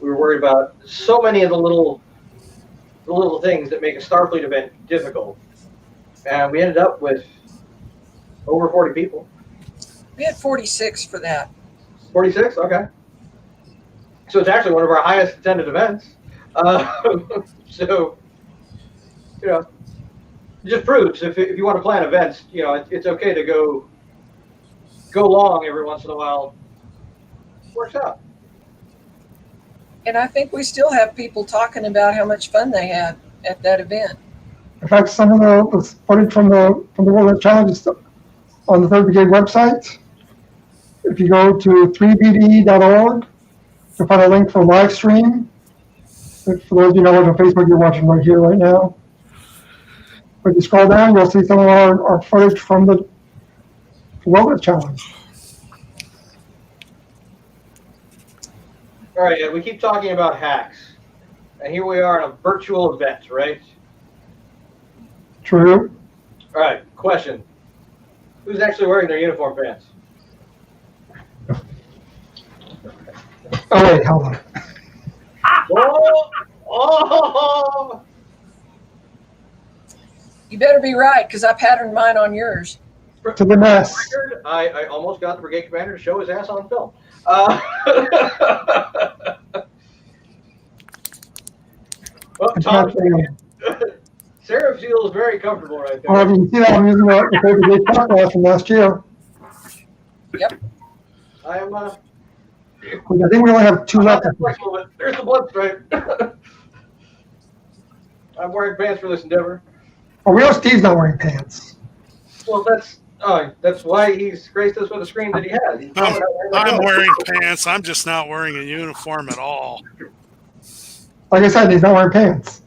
We were worried about so many of the little things that make a Starfleet event difficult. And we ended up with over 40 people. we had 46 for that. 46? Okay. So it's actually one of our highest attended events. So, you know, it just proves if you want to plan events, you know, it's okay to go long every once in a while. Works out. And I think we still have people talking about how much fun they had at that event. In fact, some of the footage from the World Challenge is on the 3rd Brigade website. If you go to 3bde.org, you'll find a link for live stream. For those of you know on Facebook, you're watching right here, right now. But if you scroll down, you'll see some of our footage from the World Challenge. All right, Ed, we keep talking about hacks. And here we are in a virtual event, right? True. All right, question. Who's actually wearing their uniform pants? Oh, wait, hold on. Oh! You better be right, because I patterned mine on yours. To the mess. I almost got the brigade commander to show his ass on film. Well, Tom, Sarah feels very comfortable right there. Well, you can see that I'm using the third brigade truck glass from last year. Yep. I am. I think we only have 2 I'm not left. that flexible, but there's the blood stripe. I'm wearing pants for this endeavor. Oh, we know Steve's not wearing pants. Well, that's why he's graced us with a screen that he has. He's probably not wearing I'm those. wearing pants. I'm just not wearing a uniform at all. Like I said, he's not wearing pants.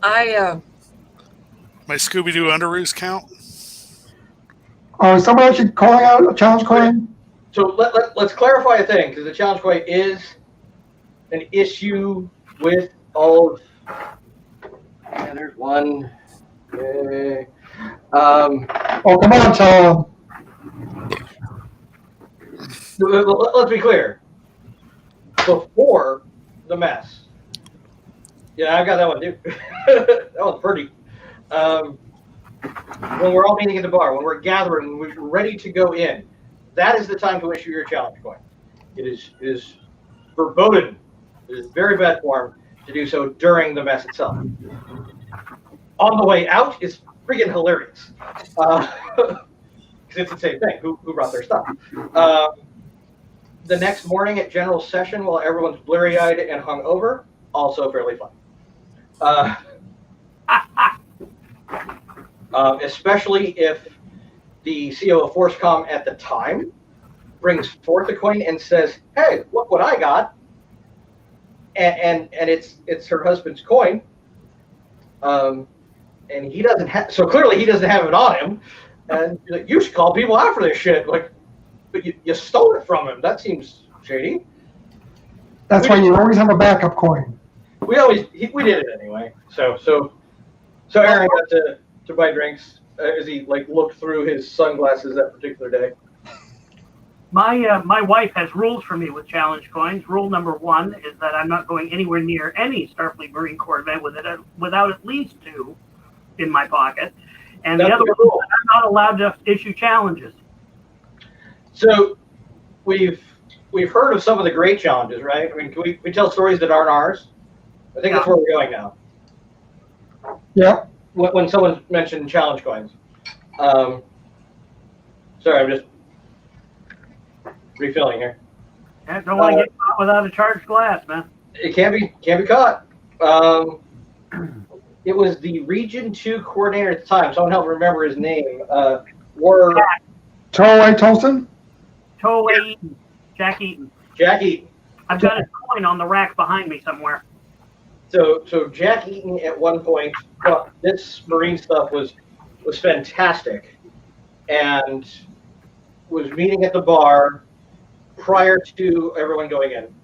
My Scooby-Doo underoos count? Oh, is someone actually calling out a challenge coin? So let's clarify a thing, because the challenge coin is an issue with all of. Yeah, there's one. Yay. Oh, come on, Tom. Let's be clear. Before the mess. Yeah, I got that one, dude. That was pretty. When we're all meeting at the bar, when we're gathering, when we're ready to go in, that is the time to issue your challenge coin. It is verboten. It is very bad form to do so during the mess itself. On the way out is freaking hilarious. Because it's the same thing. Who brought their stuff? The next morning at general session, while everyone's blurry-eyed and hungover, also fairly fun. Especially if the CO of Forcecom at the time brings forth a coin and says, "Hey, look what I got," and it's her husband's coin, and he doesn't have. So clearly, he doesn't have it on him, and like, you should call people out for this shit. Like, but you stole it from him. That seems shady. That's why you always have a backup coin. We did it anyway. So Aaron got to buy drinks as he like looked through his sunglasses that particular day. My wife has rules for me with challenge coins. Rule number 1 is that I'm not going anywhere near any Starfleet Marine Corps event without at least 2 in my pocket. And That's the other the rule rule. is I'm not allowed to issue challenges. So we've heard of some of the great challenges, right? I mean, can we tell stories that aren't ours? I think that's where we're going now. Yeah. When someone mentioned challenge coins. Sorry, I'm just refilling here. I don't want to get caught without a charged glass, man. It can't be caught. It was the Region 2 coordinator at the time. Someone help me remember his name. Toall Tolson? Tollway Eaton. Jack Eaton. Jack Eaton. I've got his coin on the rack behind me somewhere. So Jack Eaton at one point thought this Marine stuff was fantastic, and was meeting at the bar prior to everyone going in.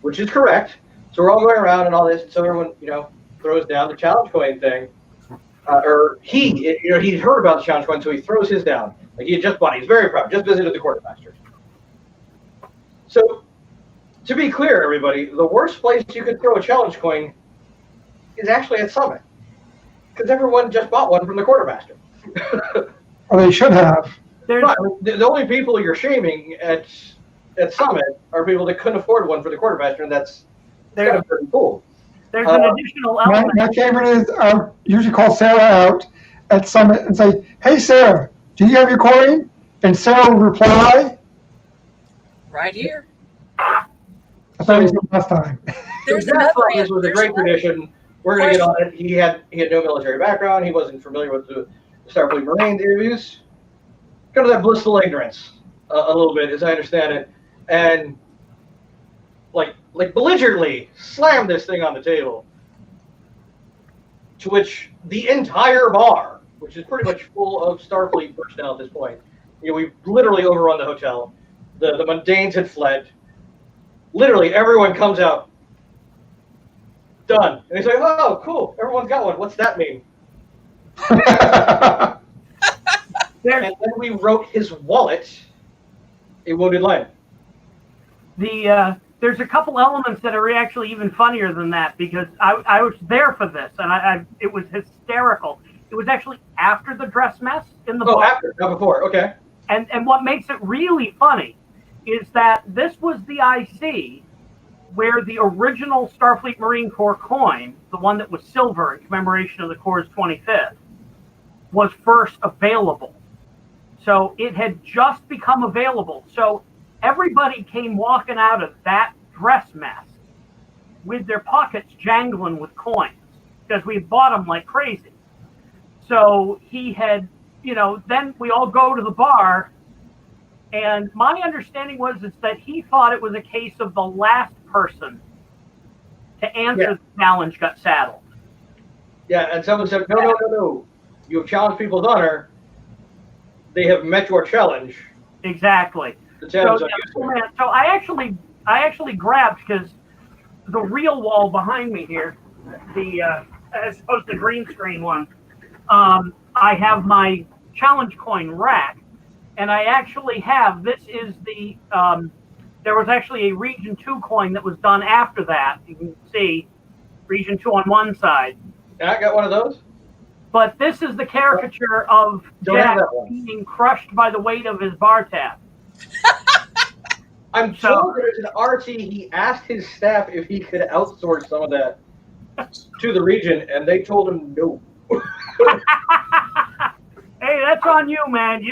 Which is correct. So we're all going around and all this, and so everyone throws down the challenge coin thing. He'd heard about the challenge coin, so he throws his down. Like he had just bought it. He's very proud. Just visited the quartermaster. So, to be clear, everybody, the worst place you could throw a challenge coin is actually at Summit, because everyone just bought one from the quartermaster. Or they should have. But the only people you're shaming at Summit are people that couldn't afford one for the quartermaster, and that's kind of pretty cool. There's an additional element. My favorite is usually call Sarah out at Summit and say, "Hey, Sarah, do you have your coin?" And Sarah will reply, Right here. "I thought you said last time." There's Jack another thought this answer. was a great tradition. We're going to get on it. He had no military background. He wasn't familiar with the Starfleet Marines. He was kind of that blissful ignorance a little bit, as I understand it. And like belligerently slammed this thing on the table, to which the entire bar, which is pretty much full of Starfleet personnel at this point, we've literally overrun the hotel. The mundanes had fled. Literally everyone comes out. Done. And they say, "Oh, cool, everyone's got one. What's that mean?" And then we wrote his wallet a wounded lion. There's a couple elements that are actually even funnier than that, because I was there for this, and it was hysterical. It was actually after the dress mess in the bar. After, not before. Okay. And what makes it really funny is that this was the IC where the original Starfleet Marine Corps coin, the one that was silver in commemoration of the Corps' 25th, was first available. So it had just become available. So everybody came walking out of that dress mess with their pockets jangling with coins because we bought them like crazy. So he had, then we all go to the bar, and my understanding was that he thought it was a case of the last person to answer the challenge got saddled. Yeah, and someone said, no. You have challenged people's honor. They have met your challenge. Exactly. So I actually grabbed, because the real wall behind me here, as opposed to the green screen one, I have my challenge coin rack, and I actually have, this is the, there was actually a Region 2 coin that was done after that. You can see Region 2 on one side. And I got one of those. But this is the caricature of Jack being crushed by the weight of his bar tab. I'm told there's an RT, he asked his staff if he could outsource some of that to the region, and they told him no. Hey, that's on you, man.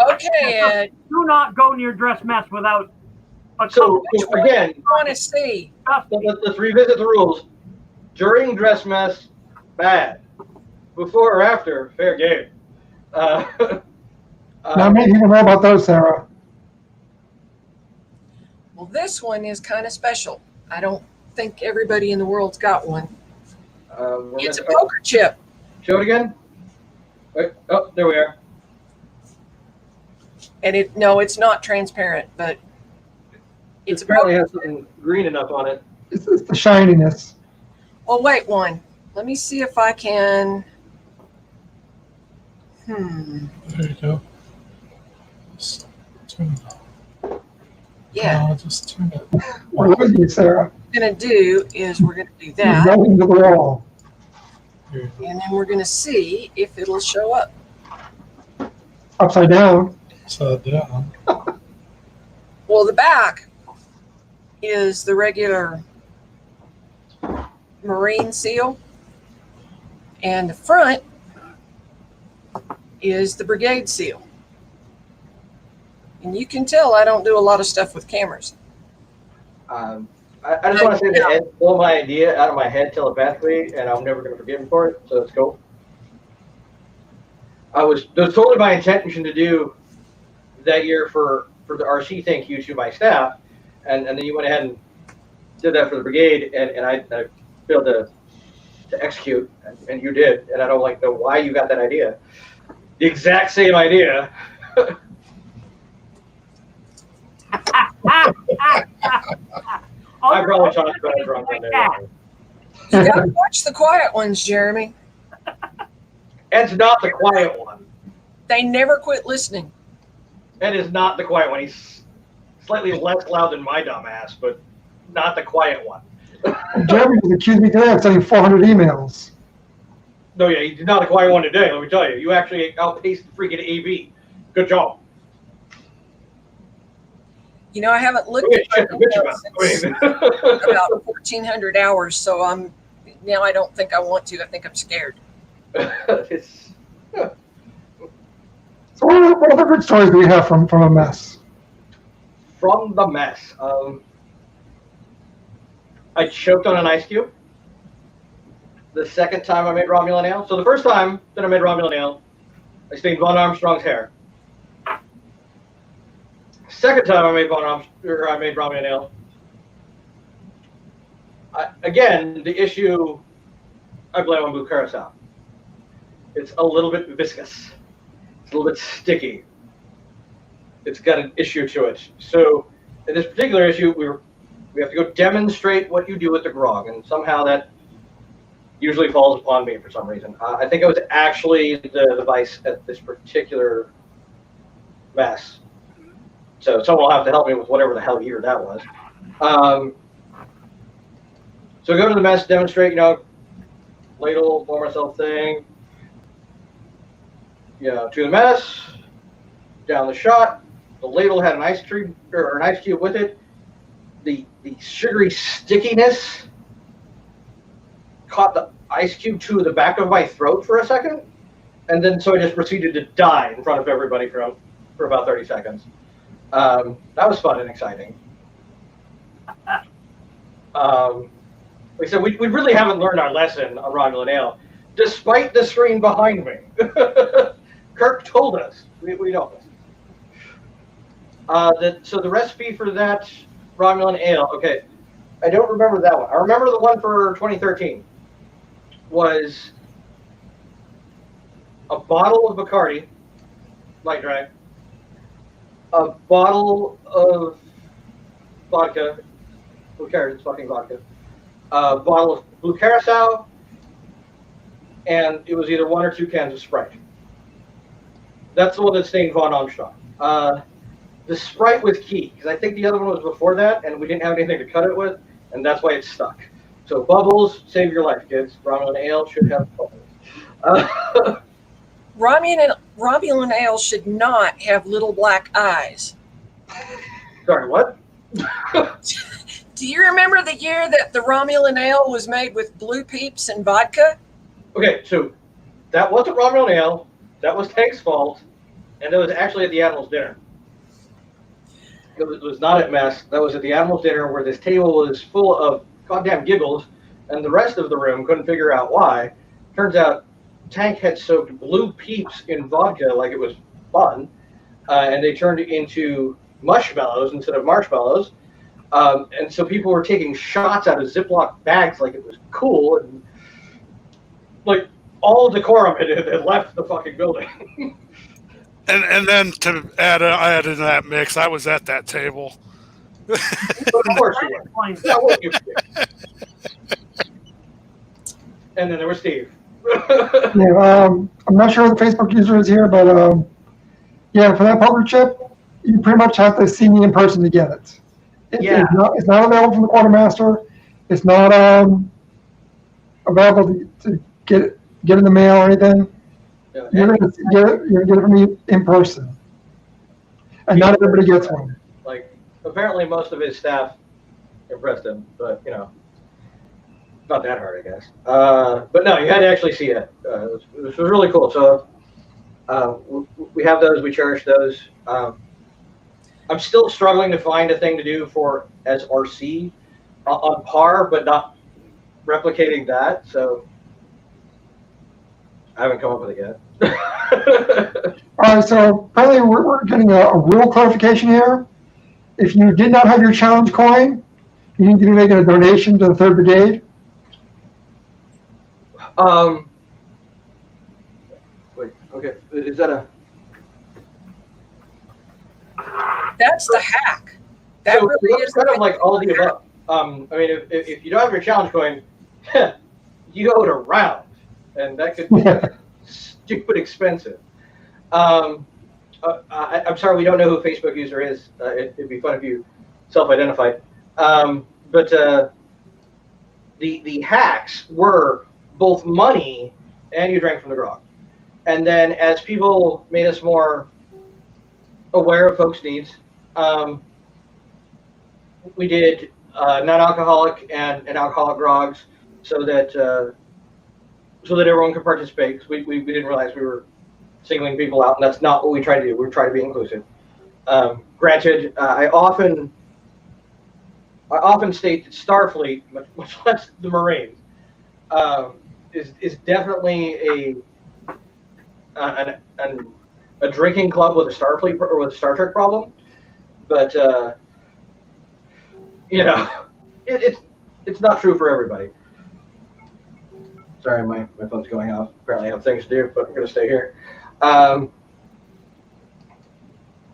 Okay. Do not go near dress mess without a So again, I want to see. Let's revisit the rules. During dress mess, bad. Before or after, fair game. Now, maybe you know about those, Sarah. Well, this one is kind of special. I don't think everybody in the world's got one. It's a poker chip. Show it again. Wait, oh, there we are. And it's not transparent, but it's apparently has something green enough on it. It's the shininess. Oh, wait, one. Let me see if I can. There you go. Just turn it on. Yeah. No, just turn it. What was you, Sarah? What we're going to do is we're going to do that. Go into the wall. Here. And then we're going to see if it'll show up. Upside down. Upside down. Well, the back is the regular Marine seal, and the front is the Brigade seal. And you can tell I don't do a lot of stuff with cameras. I just want to say that Ed stole my idea out of my head telepathically, and I'm never going to forgive him for it, so let's go. It was totally my intention to do that year for the RC thank you to my staff, and then you went ahead and did that for the Brigade, and I failed to execute, and you did, and I don't know why you got that idea. The exact same idea. I probably talked about it wrong on there. You got to watch the quiet ones, Jeremy. Ed's not the quiet one. They never quit listening. Ed is not the quiet one. He's slightly less loud than my dumb ass, but not the quiet one. Jeremy just accused me today of sending 400 emails. No, yeah, he's not a quiet one today, let me tell you. You actually outpaced the freaking AB. Good job. I haven't looked at my emails since about 1,400 hours, so now I don't think I want to. I think I'm scared. So what other good stories do we have from a mess? From the mess. I choked on an ice cube. The second time I made Romulan ale. So the first time that I made Romulan ale, I stained Von Armstrong's hair. Second time I made Romulan ale. Again, the issue I blame on Blue Curacao. It's a little bit viscous. It's a little bit sticky. It's got an issue to it. So in this particular issue, we have to go demonstrate what you do with the grog, and somehow that usually falls upon me for some reason. I think I was actually the device at this particular mess. So someone will have to help me with whatever the hell year that was. So go to the mess, demonstrate, ladle, pour myself thing, to the mess, down the shot. The ladle had an ice cube with it. the sugary stickiness caught the ice cube to the back of my throat for a second, and then so I just proceeded to die in front of everybody for about 30 seconds. That was fun and exciting. Like I said, we really haven't learned our lesson on Romulan Ale, despite the screen behind me. Kirk told us. We don't listen. So the recipe for that Romulan Ale, okay, I don't remember that one. I remember the one for 2013 was a bottle of Bacardi, light dry, a bottle of vodka, who cares, it's fucking vodka, a bottle of Blue Curacao, and it was either 1 or 2 cans of Sprite. That's the one that stained Von Armstrong. The Sprite was key, because I think the other one was before that, and we didn't have anything to cut it with, and that's why it's stuck. So bubbles save your life, kids. Romulan Ale should have bubbles. Romulan Ale should not have little black eyes. Sorry, what? Do you remember the year that the Romulan Ale was made with blue peeps and vodka? Okay, so that wasn't Romulan Ale. That was Tank's fault, and that was actually at the Admiral's dinner. It was not at mess. That was at the Admiral's dinner, where this table was full of goddamn giggles, and the rest of the room couldn't figure out why. Turns out Tank had soaked blue peeps in vodka like it was fun, and they turned it into mushmallows instead of marshmallows. And so people were taking shots out of Ziploc bags like it was cool, and like all decorum had left the fucking building. And then to add in that mix, I was at that table. But of course you were. That was you. And then there was Steve. Yeah, I'm not sure what the Facebook user is here, but yeah, for that poker chip, you pretty much have to see me in person to get it. Yeah. It's not available from the quartermaster. It's not available to get in the mail or anything. Yeah, You're gonna get it from me in person, and not everybody gets one. like, apparently most of his staff impressed him, but you know, not that hard, I guess. But no, you had to actually see it. It was really cool. So we have those. We cherish those. I'm still struggling to find a thing to do for as RC on par, but not replicating that. So I haven't come up with it yet. All right, so apparently we're getting a rule clarification here. If you did not have your challenge coin, you need to be making a donation to the 3rd Brigade. Wait, okay, is that a? That's the hack. That So really it's is kind of the like all the above. I mean, if you don't have your challenge coin, you owe it a round, and that could be stupid expensive. I'm sorry, we don't know who a Facebook user is. It'd be fun if you self-identified. But the hacks were both money and you drank from the grog. And then as people made us more aware of folks' needs, we did non-alcoholic and alcoholic grogs so that everyone could participate. 'Cause we didn't realize we were singling people out, and that's not what we try to do. We try to be inclusive. Granted, I often state that Starfleet, much less the Marines, is definitely a drinking club with a Starfleet or with a Star Trek problem, but you know, it's not true for everybody. Sorry, my phone's going off. Apparently, I have things to do, but I'm going to stay here.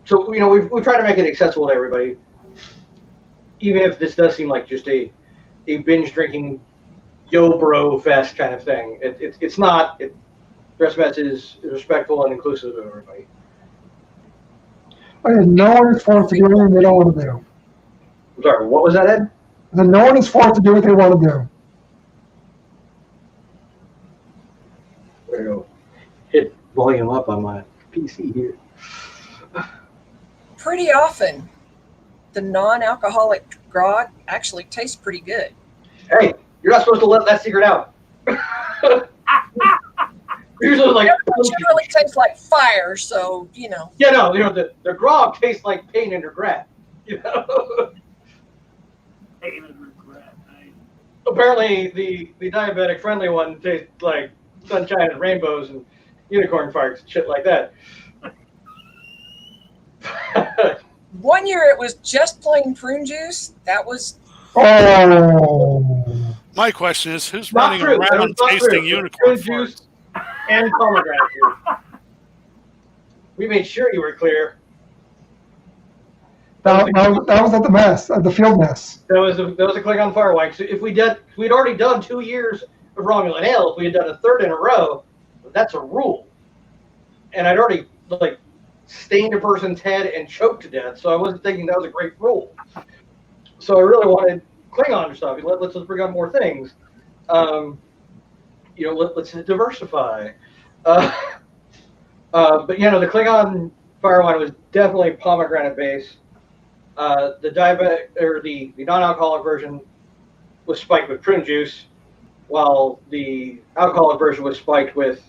So you know, we've tried to make it accessible to everybody, even if this does seem like just a binge drinking yo bro fest kind of thing. It's not. Dress Mess is respectful and inclusive of everybody. No one is forced to do anything they don't want to do. I'm sorry, what was that, Ed? No one is forced to do what they want to do. I'm going to go hit volume up on my PC here. pretty often the non-alcoholic grog actually tastes pretty good. Hey, you're not supposed to let that secret out. Usually, like, It generally tastes like fire, so yeah, no, the grog tastes like pain and regret. You know. Pain and regret. Right? Apparently, the diabetic friendly one tastes like sunshine and rainbows and unicorn farts and shit like that. One year it was just plain prune juice. That was Oh, My question is, who's Not running true. That around was not tasting true. unicorn Prune juice farts? and pomegranate juice. We made sure you were clear. that was at the mess, at the field mess. That was a Klingon firework. So if we'd already done 2 years of Romulan Ale, if we had done a third in a row, that's a rule. And I'd already stained a person's head and choked to death, so I wasn't thinking that was a great rule. So I really wanted Klingon stuff. Let's bring on more things. Let's diversify. But the Klingon fire wine was definitely pomegranate based. The non-alcoholic version was spiked with prune juice, while the alcoholic version was spiked with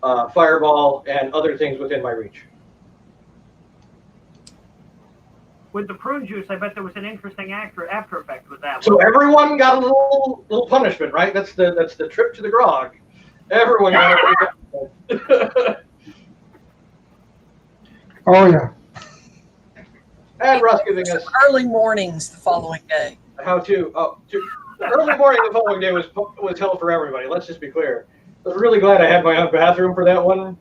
Fireball and other things within my reach. With the prune juice, I bet there was an interesting after effect with that. So everyone got a little punishment, right? That's the trip to the grog. Everyone got a Oh yeah. And Russ giving us early mornings the following day. how to. Early morning the following day was hell for everybody. Let's just be clear. I was really glad I had my own bathroom for that one.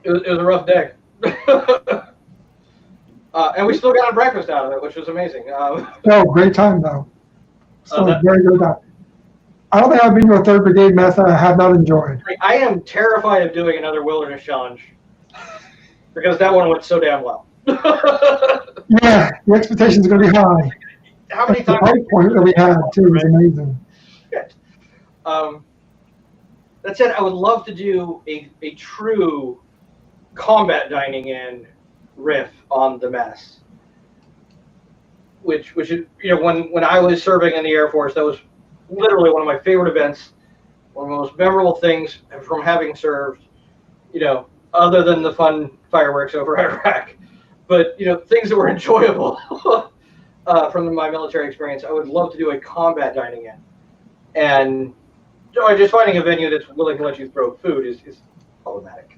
It was a rough day. And we still got a breakfast out of it, which was amazing. No, great time though. So very good time. I don't think I've been to a 3rd Brigade mess that I have not enjoyed. I am terrified of doing another wilderness challenge because that one went so damn well. Yeah, the expectations are going to be high. How many The times? high point that we had too was amazing. That said, I would love to do a true combat dining in riff on the mess. Which is, when I was serving in the Air Force, that was literally one of my favorite events, one of the most memorable things from having served, other than the fun fireworks over Iraq. But, things that were enjoyable from my military experience, I would love to do a combat dining in. And just finding a venue that's willing to let you throw food is problematic.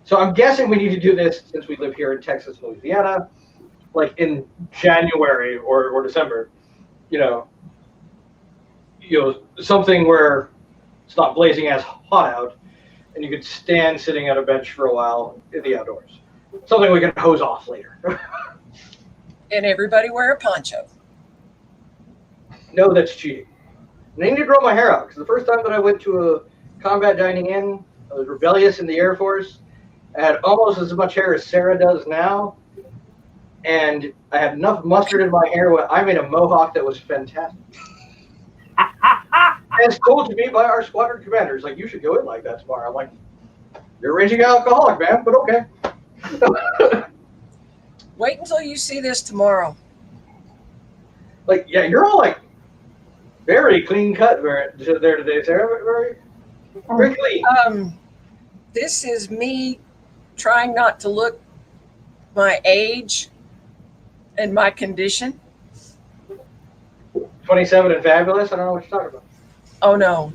So I'm guessing we need to do this, since we live here in Texas and Louisiana, like in January or December, something where it's not blazing as hot out and you could stand sitting at a bench for a while in the outdoors. Something we can hose off later. And everybody wear a poncho. No, that's cheating. And I need to grow my hair out, because the first time that I went to a combat dining in, I was rebellious in the Air Force. I had almost as much hair as Sarah does now. And I had enough mustard in my hair where I made a mohawk that was fantastic. As told to me by our squadron commanders, you should go in like that tomorrow. I'm like, you're a raging alcoholic, man, but okay. Wait until you see this tomorrow. You're all very clean cut there today, Sarah. Very clean. This is me trying not to look my age and my condition. 27 and fabulous. I don't know what you're talking about. Oh no.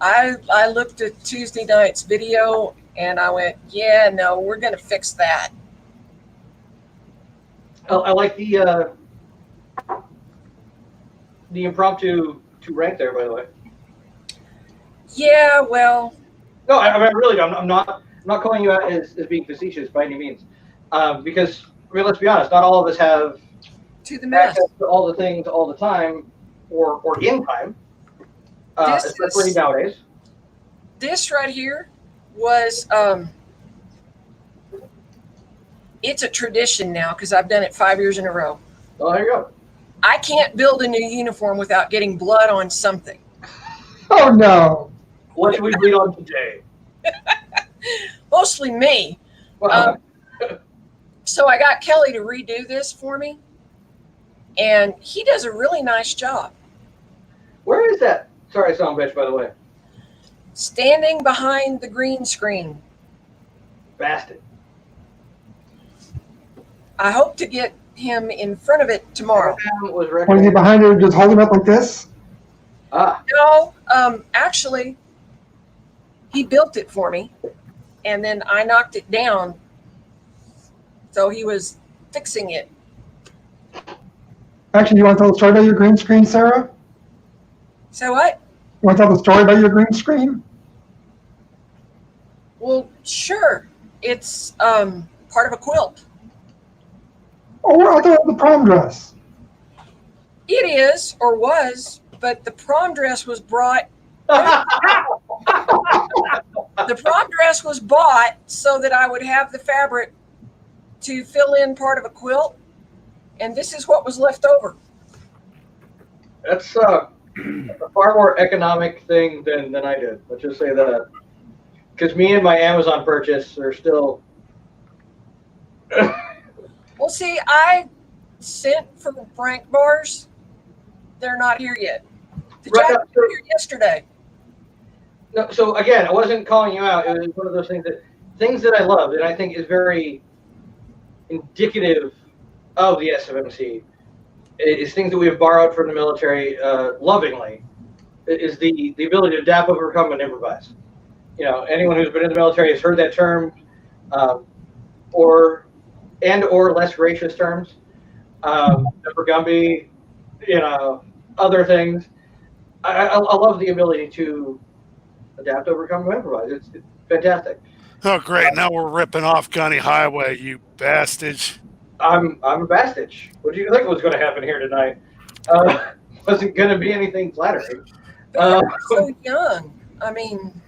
I looked at Tuesday night's video and I went, yeah, no, we're gonna fix that. I like the impromptu rank there, by the way. Yeah, well. No, I really don't. I'm not calling you out as being facetious by any means, because let's be honest, not all of us have To the mess. access to all the things all the time, or in time, especially nowadays. This right here was it's a tradition now because I've done it 5 years in a row. Oh, there you go. I can't build a new uniform without getting blood on something. Oh no. What should we bleed on today? Mostly me. Well, So I got Kelly to redo this for me, and he does a really nice job. Where is that? Sorry, son of a bitch, by the way. Standing behind the green screen. Bastard. I hope to get him in front of it tomorrow. Was When is he behind it, just holding up like this? Ah, No, actually, he built it for me, and then I knocked it down. So he was fixing it. Actually, you want to tell the story about your green screen, Sarah? So what? You want to tell the story about your green screen? Well, sure. It's part of a quilt. Oh, I thought it was the prom dress. It is, or was, but the prom dress was brought. The prom dress was bought so that I would have the fabric to fill in part of a quilt, and this is what was left over. that's a far more economic thing than I did. Let's just say that. Because me and my Amazon purchase are still. Well, see, I sent for Frank bars. They're not here yet. The Right, jacket was here yesterday. No, so again, I wasn't calling you out. It was one of those things that I loved, and I think is very indicative of the SFMC. Is things that we have borrowed from the military lovingly. Is the ability to adapt, overcome, and improvise. You know, anyone who's been in the military has heard that term, or less gracious terms. Upper Gumby, you know, other things. I love the ability to adapt, overcome, and improvise. It's fantastic. Oh, great. Now we're ripping off Gunny Highway, you bastards. I'm a bastard. What do you think was going to happen here tonight? Wasn't going to be anything flattering. But you're so young. I mean,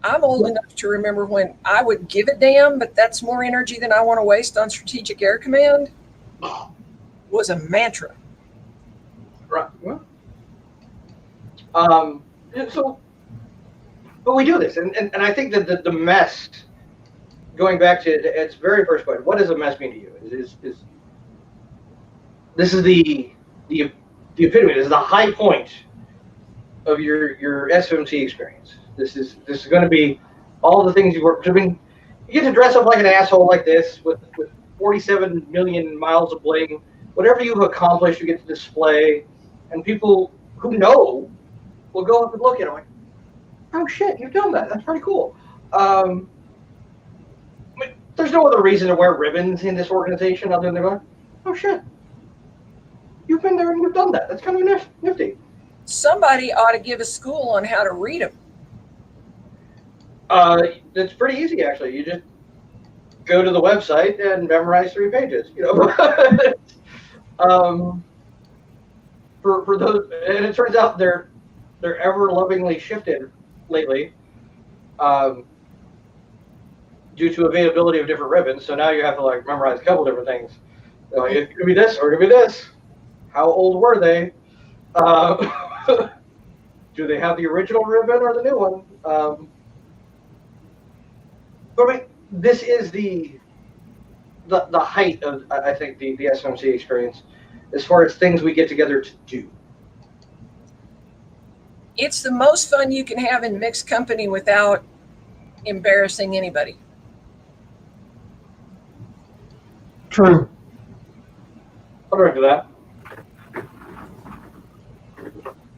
I'm old enough to remember when I would give a damn, but that's more energy than I want to waste on Strategic Air Command. Was a mantra. Right. Well, so, but we do this, and I think that the mess, going back to its very first question, what does a mess mean to you? Is this is the epitome? This is the high point of your SFMC experience. This is going to be all the things you work. I mean, you get to dress up like an asshole like this with 47 million miles of bling. Whatever you've accomplished, you get to display, and people who know will go up and look at it like, oh shit, you've done that. That's pretty cool. I mean, there's no other reason to wear ribbons in this organization other than going, oh shit, you've been there and you've done that. That's kind of nifty. Somebody ought to give a school on how to read them. It's pretty easy actually. You just go to the website and memorize 3 pages. You know, for those, and it turns out they're ever lovingly shifted lately, due to availability of different ribbons. So now you have to like memorize a couple different things. Like, it could be this or it could be this. How old were they? Do they have the original ribbon or the new one? But I mean, this is the height of, I think, the SFMC experience as far as things we get together to do. It's the most fun you can have in mixed company without embarrassing anybody. True. I'll drink to that.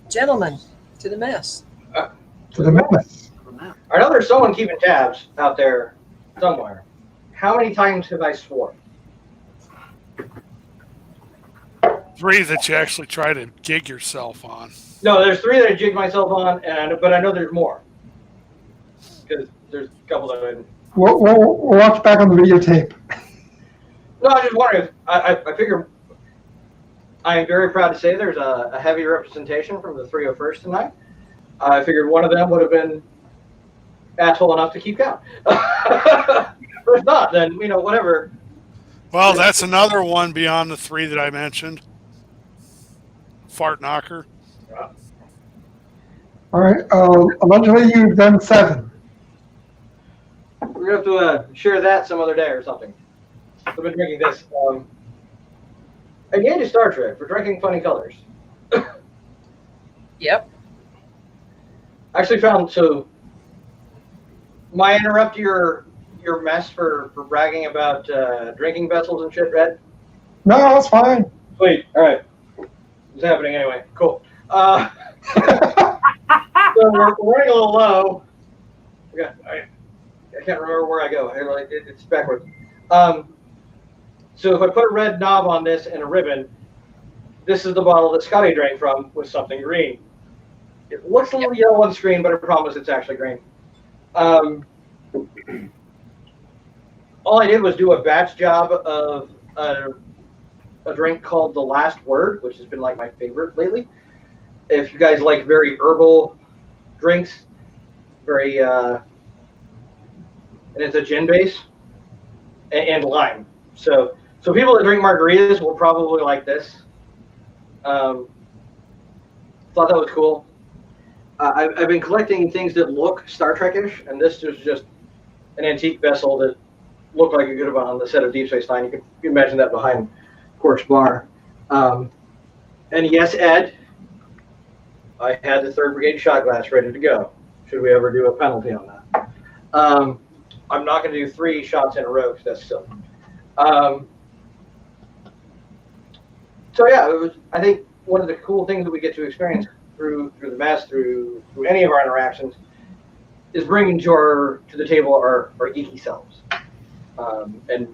Gentlemen, to the mess. To the mess. I know there's someone keeping tabs out there somewhere. How many times have I sworn? 3 that you actually try to gig yourself on. No, there's 3 that I jigged myself on, but I know there's more. Because there's a couple that I didn't. We'll watch back on the videotape. No, I just wondering. I figure I am very proud to say there's a heavy representation from the 301st tonight. I figured one of them would have been asshole enough to keep count. But if not, then, you know, whatever. Well, that's another one beyond the 3 that I mentioned. Fart knocker. All right. Allegedly, you've done 7. gonna have to share that some other day or something. I've been drinking this. Again, to Star Trek for drinking funny colors. Yep. I actually found so. Might I interrupt your mess for bragging about drinking vessels and shit, Red? No, that's fine. Sweet. All right. It's happening anyway. Cool. So we're running a little low. I can't remember where I go. It's backwards. So if I put a red knob on this and a ribbon, this is the bottle that Scotty drank from with something green. It looks a little yellow on the screen, but I promise it's actually green. All I did was do a batch job of a drink called The Last Word, which has been like my favorite lately. If you guys like very herbal drinks, very and it's a gin base and lime. So people that drink margaritas will probably like this. Thought that was cool. I've been collecting things that look Star Trek-ish, and this is just an antique vessel that looked like it could have been on the set of Deep Space Nine. You can imagine that behind Quark's bar. And yes, Ed, I had the 3rd Brigade shot glass ready to go, should we ever do a penalty on that. I'm not going to do 3 shots in a row because that's silly. So yeah, it was, I think one of the cool things that we get to experience through the mess, through any of our interactions, is bringing to the table our geeky selves. And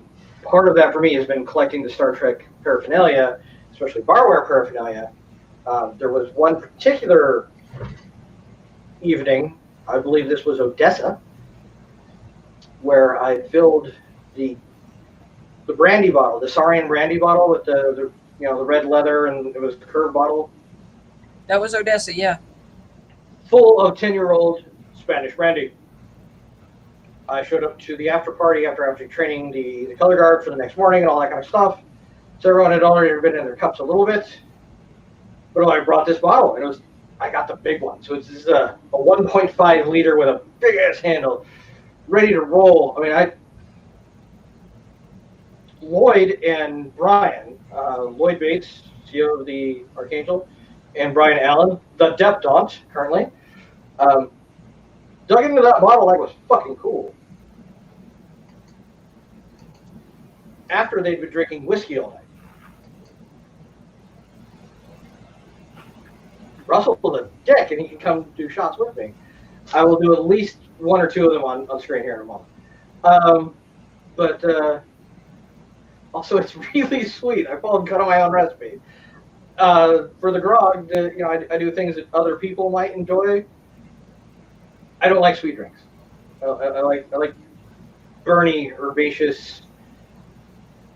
part of that for me has been collecting the Star Trek paraphernalia, especially barware paraphernalia. There was one particular evening, I believe this was Odessa, where I filled the brandy bottle, the Saurian brandy bottle with the red leather, and it was the curved bottle. That was Odessa, yeah. Full of 10-year-old Spanish brandy. I showed up to the after party after training the color guard for the next morning and all that kind of stuff. So everyone had already been in their cups a little bit. But I brought this bottle, and I got the big one. So it's a 1.5 liter with a big ass handle, ready to roll. I mean, Lloyd and Brian, Lloyd Bates, CEO of the Archangel, and Brian Allen, the Deptaunt currently, dug into that bottle like it was fucking cool. After they'd been drinking whiskey all night. Russell's a dick, and he can come do shots with me. I will do at least 1 or 2 of them on screen here in a moment. But also, it's really sweet. I followed cut on my own recipe. For the grog, I do things that other people might enjoy. I don't like sweet drinks. I like burny, herbaceous.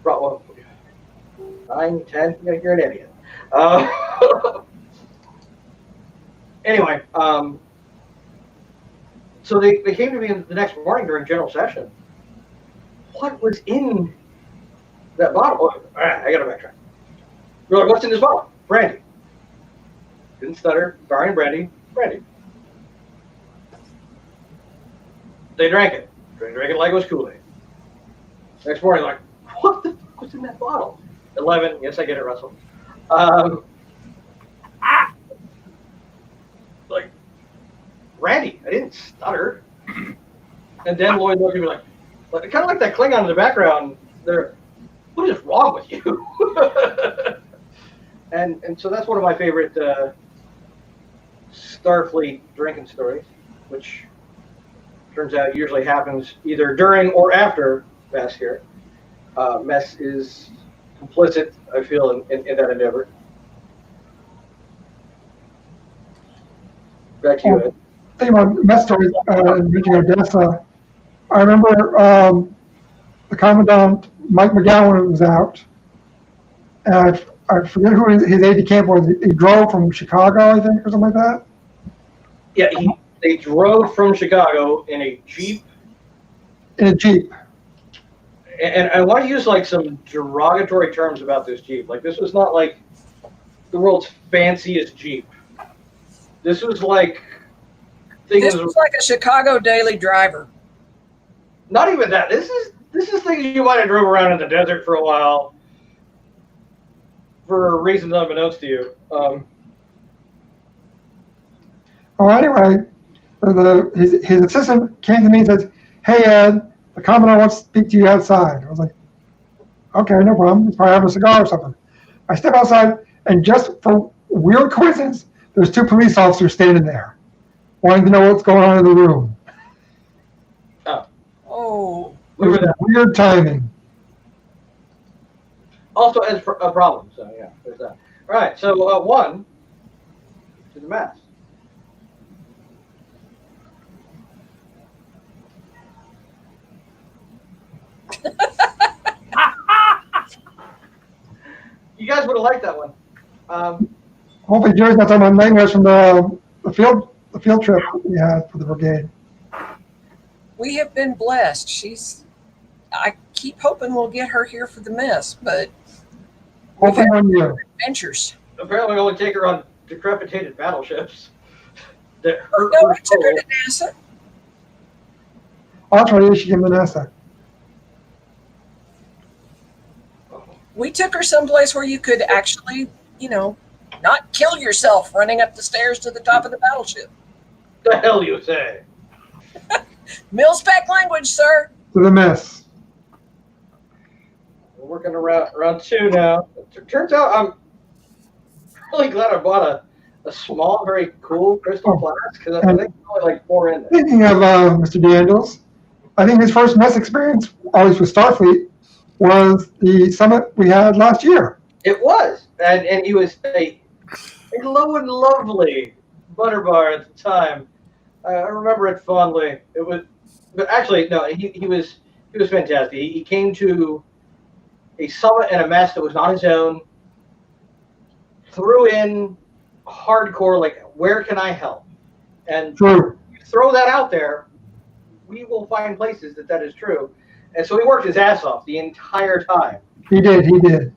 9, 10. You're an idiot. Anyway, so they came to me the next morning during general session. What was in that bottle? Oh, I got to backtrack. We're like, what's in this bottle? Brandy. Didn't stutter. Saurian brandy. They drank it. Drank it like it was Kool-Aid. Next morning, like, what the fuck was in that bottle? 11. Yes, I get it, Russell. Like, brandy. I didn't stutter. And then Lloyd looked at me like kind of like that Klingon in the background. What is wrong with you? and so that's one of my favorite Starfleet drinking stories, which turns out usually happens either during or after mess here. Mess is complicit, I feel, in that endeavor. Back to you, Ed. Thinking about mess stories, mentioning Odessa, I remember the Commandant Mike McGowan was out, and I forget who his aide-de-camp was. He drove from Chicago, I think, or something like that. Yeah, they drove from Chicago in a Jeep. In a Jeep. And I want to use like some derogatory terms about this Jeep. Like, this was not like the world's fanciest Jeep. This was like This was like a Chicago daily driver. Not even that. This is things you might have drove around in the desert for a while for reasons unbeknownst to you. Anyway, his assistant came to me and says, "Hey, Ed, the commandant wants to speak to you outside." I was like, "Okay, no problem. He's probably having a cigar or something." I step outside, and just for weird coincidence, there's 2 police officers standing there, wanting to know what's going on in the room. Oh. It was weird timing. Also as a problem, so yeah, there's that. All right, so 1 to the mass. You guys would have liked that one. Hopefully, Jerry's not talking about nightmares from the field trip we had for the brigade. We have been blessed. I keep hoping we'll get her here for the mess, but we've Hopefully had 1 year. adventures. Apparently, we only take her on decrepitated battleships. That hurt No, her we took her soul. to NASA. I'll try to issue him the NASA. We took her someplace where you could actually, not kill yourself running up the stairs to the top of the battleship. The hell you say? Mil-spec language, sir. To the mess. We're working around 2 now. It turns out I'm really glad I bought a small, very cool crystal flask because I think there's only like 4 in there. Speaking of Mr. DeAngelis, I think his first mess experience, always with Starfleet, was the summit we had last year. It was, and he was a low and lovely butterbar at the time. I remember it fondly. It was, but actually, no, he was fantastic. He came to a summit and a mess that was not his own. Threw in hardcore, like, where can I help? And True. throw that out there, we will find places that is true. And so he worked his ass off the entire time. He did. It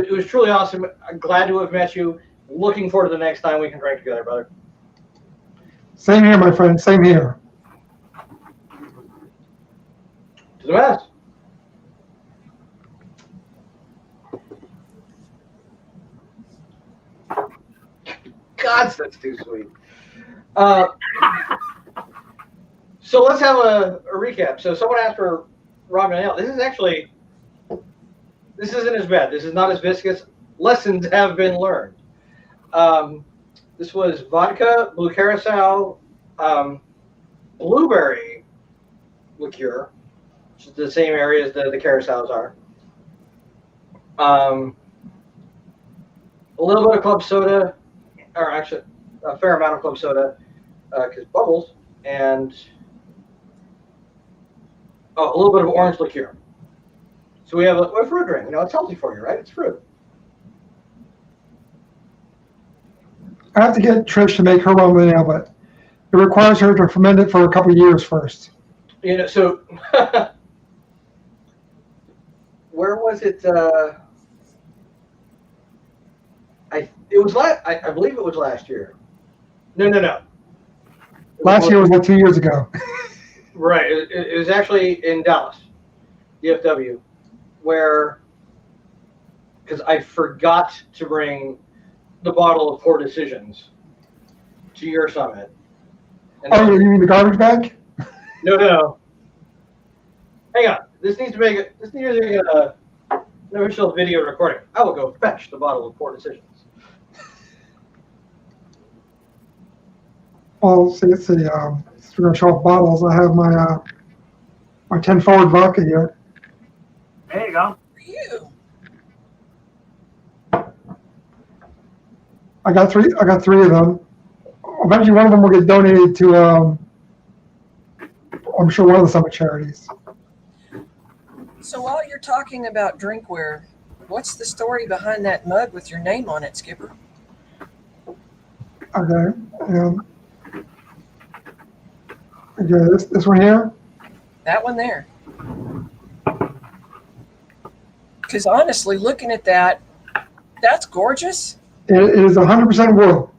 was truly awesome. I'm glad to have met you. Looking forward to the next time we can drink together, brother. Same here, my friend. Same here. To the best. God, that's too sweet. So let's have a recap. So someone asked for ramen ale. This isn't as bad. This is not as viscous. Lessons have been learned. This was vodka, blue curacao, blueberry liqueur, which is the same area as the curaçaos are. A little bit of club soda, or actually a fair amount of club soda, because bubbles, and a little bit of orange liqueur. So we have a fruit drink. It's healthy for you, right? It's fruit. I have to get Trish to make her ramen ale, but it requires her to ferment it for a couple of years first. So where was it? I believe it was last year. No. Last year was like 2 years ago. Right. It was actually in Dallas, DFW, because I forgot to bring the bottle of Poor Decisions to your summit. And Oh, you mean the garbage bag? No. Hang on. This needs to make an official video recording. I will go fetch the bottle of Poor Decisions. Well, see, we're going to show off bottles. I have my 10 forward vodka here. There you go. For you. I got three of them. Eventually, one of them will get donated to, I'm sure, one of the summit charities. So while you're talking about drinkware, what's the story behind that mug with your name on it, Skipper? Okay. Okay, this one here. That one there. Because honestly, looking at that, that's gorgeous. It is 100% wool.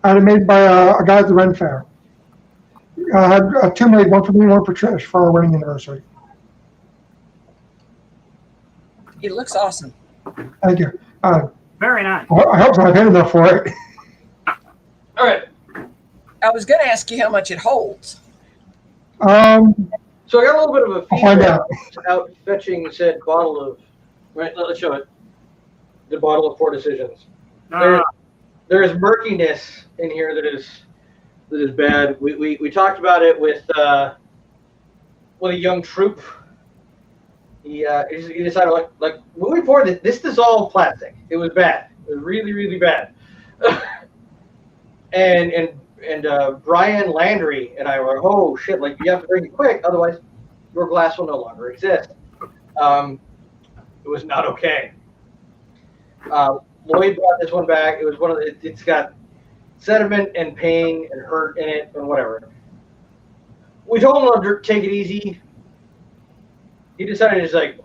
I had it made by a guy at the Ren Fair. I had two made, one for me, one for Trish for our wedding anniversary. It looks awesome. Thank you. Very nice. I hope so. I paid enough for it. All right. I was going to ask you how much it holds. So I got a little bit of a I'll find feedback out. out fetching said bottle of, right, let's show it. The bottle of Poor Decisions. There is murkiness in here that is bad. We talked about it with a young troop. He decided like moving forward, this dissolved plastic. It was bad. It was really, really bad. and Brian Landry and I were, oh shit, like you have to drink it quick, otherwise your glass will no longer exist. It was not okay. Lloyd brought this one back. It was one of the, it's got sediment and pain and hurt in it and whatever. We told him to take it easy. He decided to just like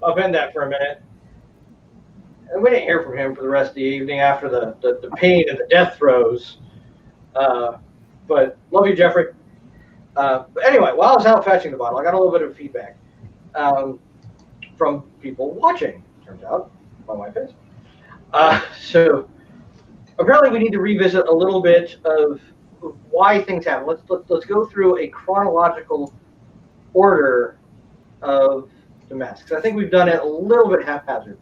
upend that for a minute. And we didn't hear from him for the rest of the evening after the pain and the death throes. But love you, Jeffrey. But anyway, while I was out fetching the bottle, I got a little bit of feedback from people watching. Turns out my wife is. So apparently we need to revisit a little bit of why things happen. Let's go through a chronological order of the mess, because I think we've done it a little bit haphazard.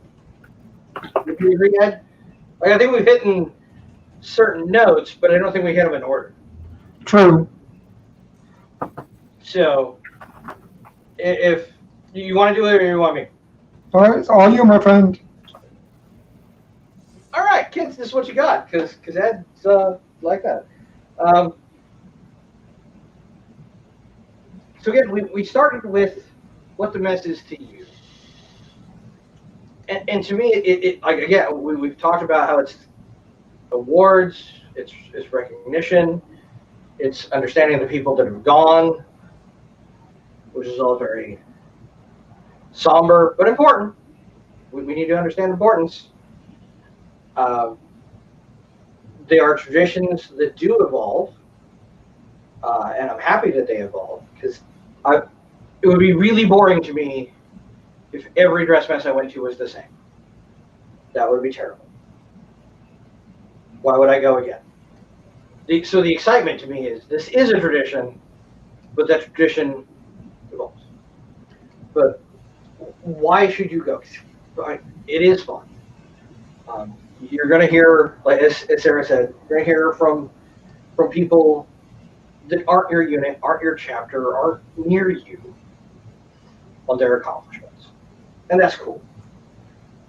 Do you agree, Ed? Like, I think we've hit certain notes, but I don't think we hit them in order. True. So, if you want to do it or you want me? All right, it's all you, my friend. All right, kids, this is what you got, because Ed's like that. So again, we started with what the mess is to you. And to me, it like, again, we've talked about how it's awards, it's recognition, it's understanding the people that have gone, which is all very somber, but important. We need to understand importance. They are traditions that do evolve, and I'm happy that they evolve, because it would be really boring to me if every dress mess I went to was the same. That would be terrible. Why would I go again? So the excitement to me is this is a tradition, but that tradition evolves. But why should you go? It is fun. You're going to hear, like as Sarah said, you're going to hear from people that aren't your unit, aren't your chapter, aren't near you on their accomplishments. And that's cool.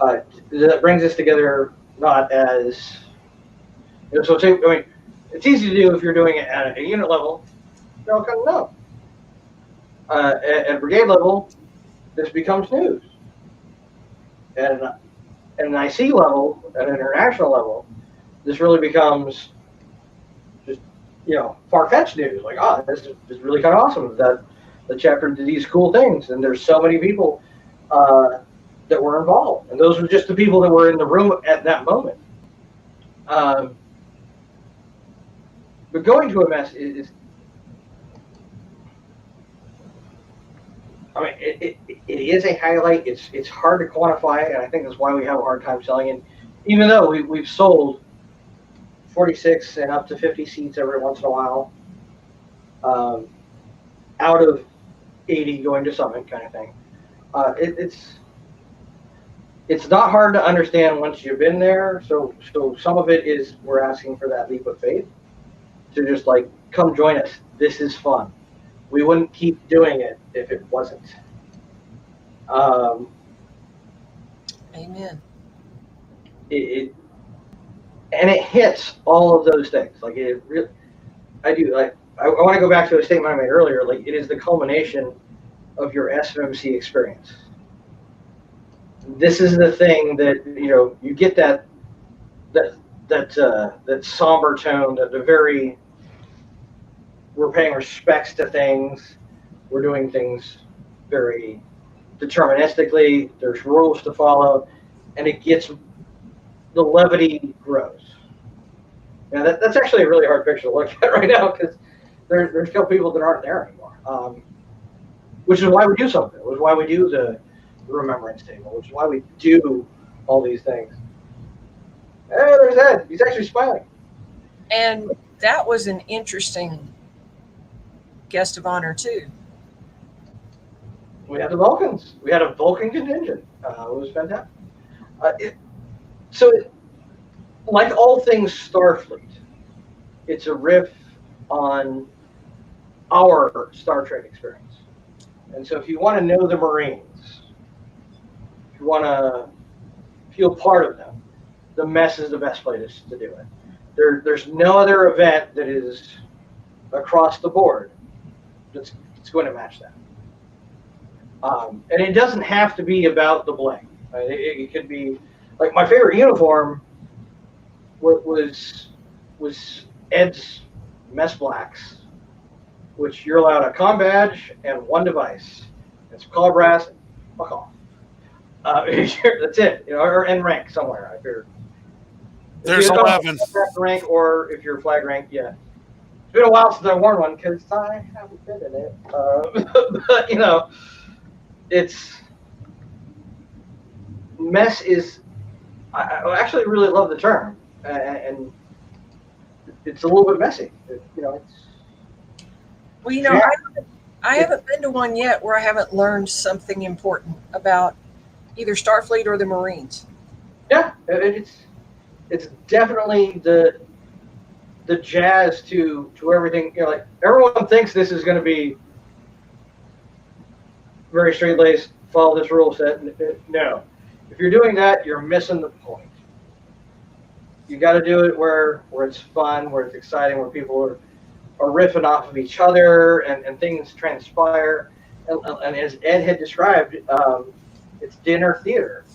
That brings us together not as, so say, I mean, it's easy to do if you're doing it at a unit level. You're all kind of know. At brigade level, this becomes news. And at an IC level, at an international level, this really becomes just, far-fetched news. Like, this is really kind of awesome that the chapter did these cool things, and there's so many people that were involved. And those were just the people that were in the room at that moment. But going to a mess is I mean, it is a highlight. It's hard to quantify, and I think that's why we have a hard time selling it. Even though we've sold 46 and up to 50 seats every once in a while, out of 80 going to Summit kind of thing. It's not hard to understand once you've been there. So some of it is we're asking for that leap of faith to just like, come join us. This is fun. We wouldn't keep doing it if it wasn't. Amen. It hits all of those things. Like I want to go back to a statement I made earlier. Like, it is the culmination of your SFMC experience. This is the thing that you get that somber tone, that the very, we're paying respects to things, we're doing things very deterministically, there's rules to follow, and it gets, the levity grows. Now that's actually a really hard picture to look at right now, because there's still people that aren't there anymore. Which is why we do something. Which is why we do the remembrance table. Which is why we do all these things. Hey, there's Ed. He's actually smiling. And that was an interesting guest of honor too. We had the Vulcans. We had a Vulcan contingent. It was fantastic. Like all things Starfleet, it's a riff on our Star Trek experience. And so if you want to know the Marines, if you want to feel part of them, the mess is the best place to do it. There's no other event that is across the board that's going to match that. And it doesn't have to be about the bling. Right? It could be, like, my favorite uniform was Ed's mess blacks, which you're allowed a comm badge and one device. It's color brass. Fuck off. That's it. And rank somewhere. I figured. There's 11. Rank, or if you're flag rank, yeah. It's been a while since I worn one because I haven't been in it. But it's mess is. I actually really love the term, and it's a little bit messy. It's. Well, Yeah. I haven't been to one yet where I haven't learned something important about either Starfleet or the Marines. Yeah, it's definitely the jazz to everything. Like, everyone thinks this is going to be very straight laced, follow this rule set. No, if you're doing that, you're missing the point. You got to do it where it's fun, where it's exciting, where people are riffing off of each other and things transpire. And as Ed had described, it's dinner theater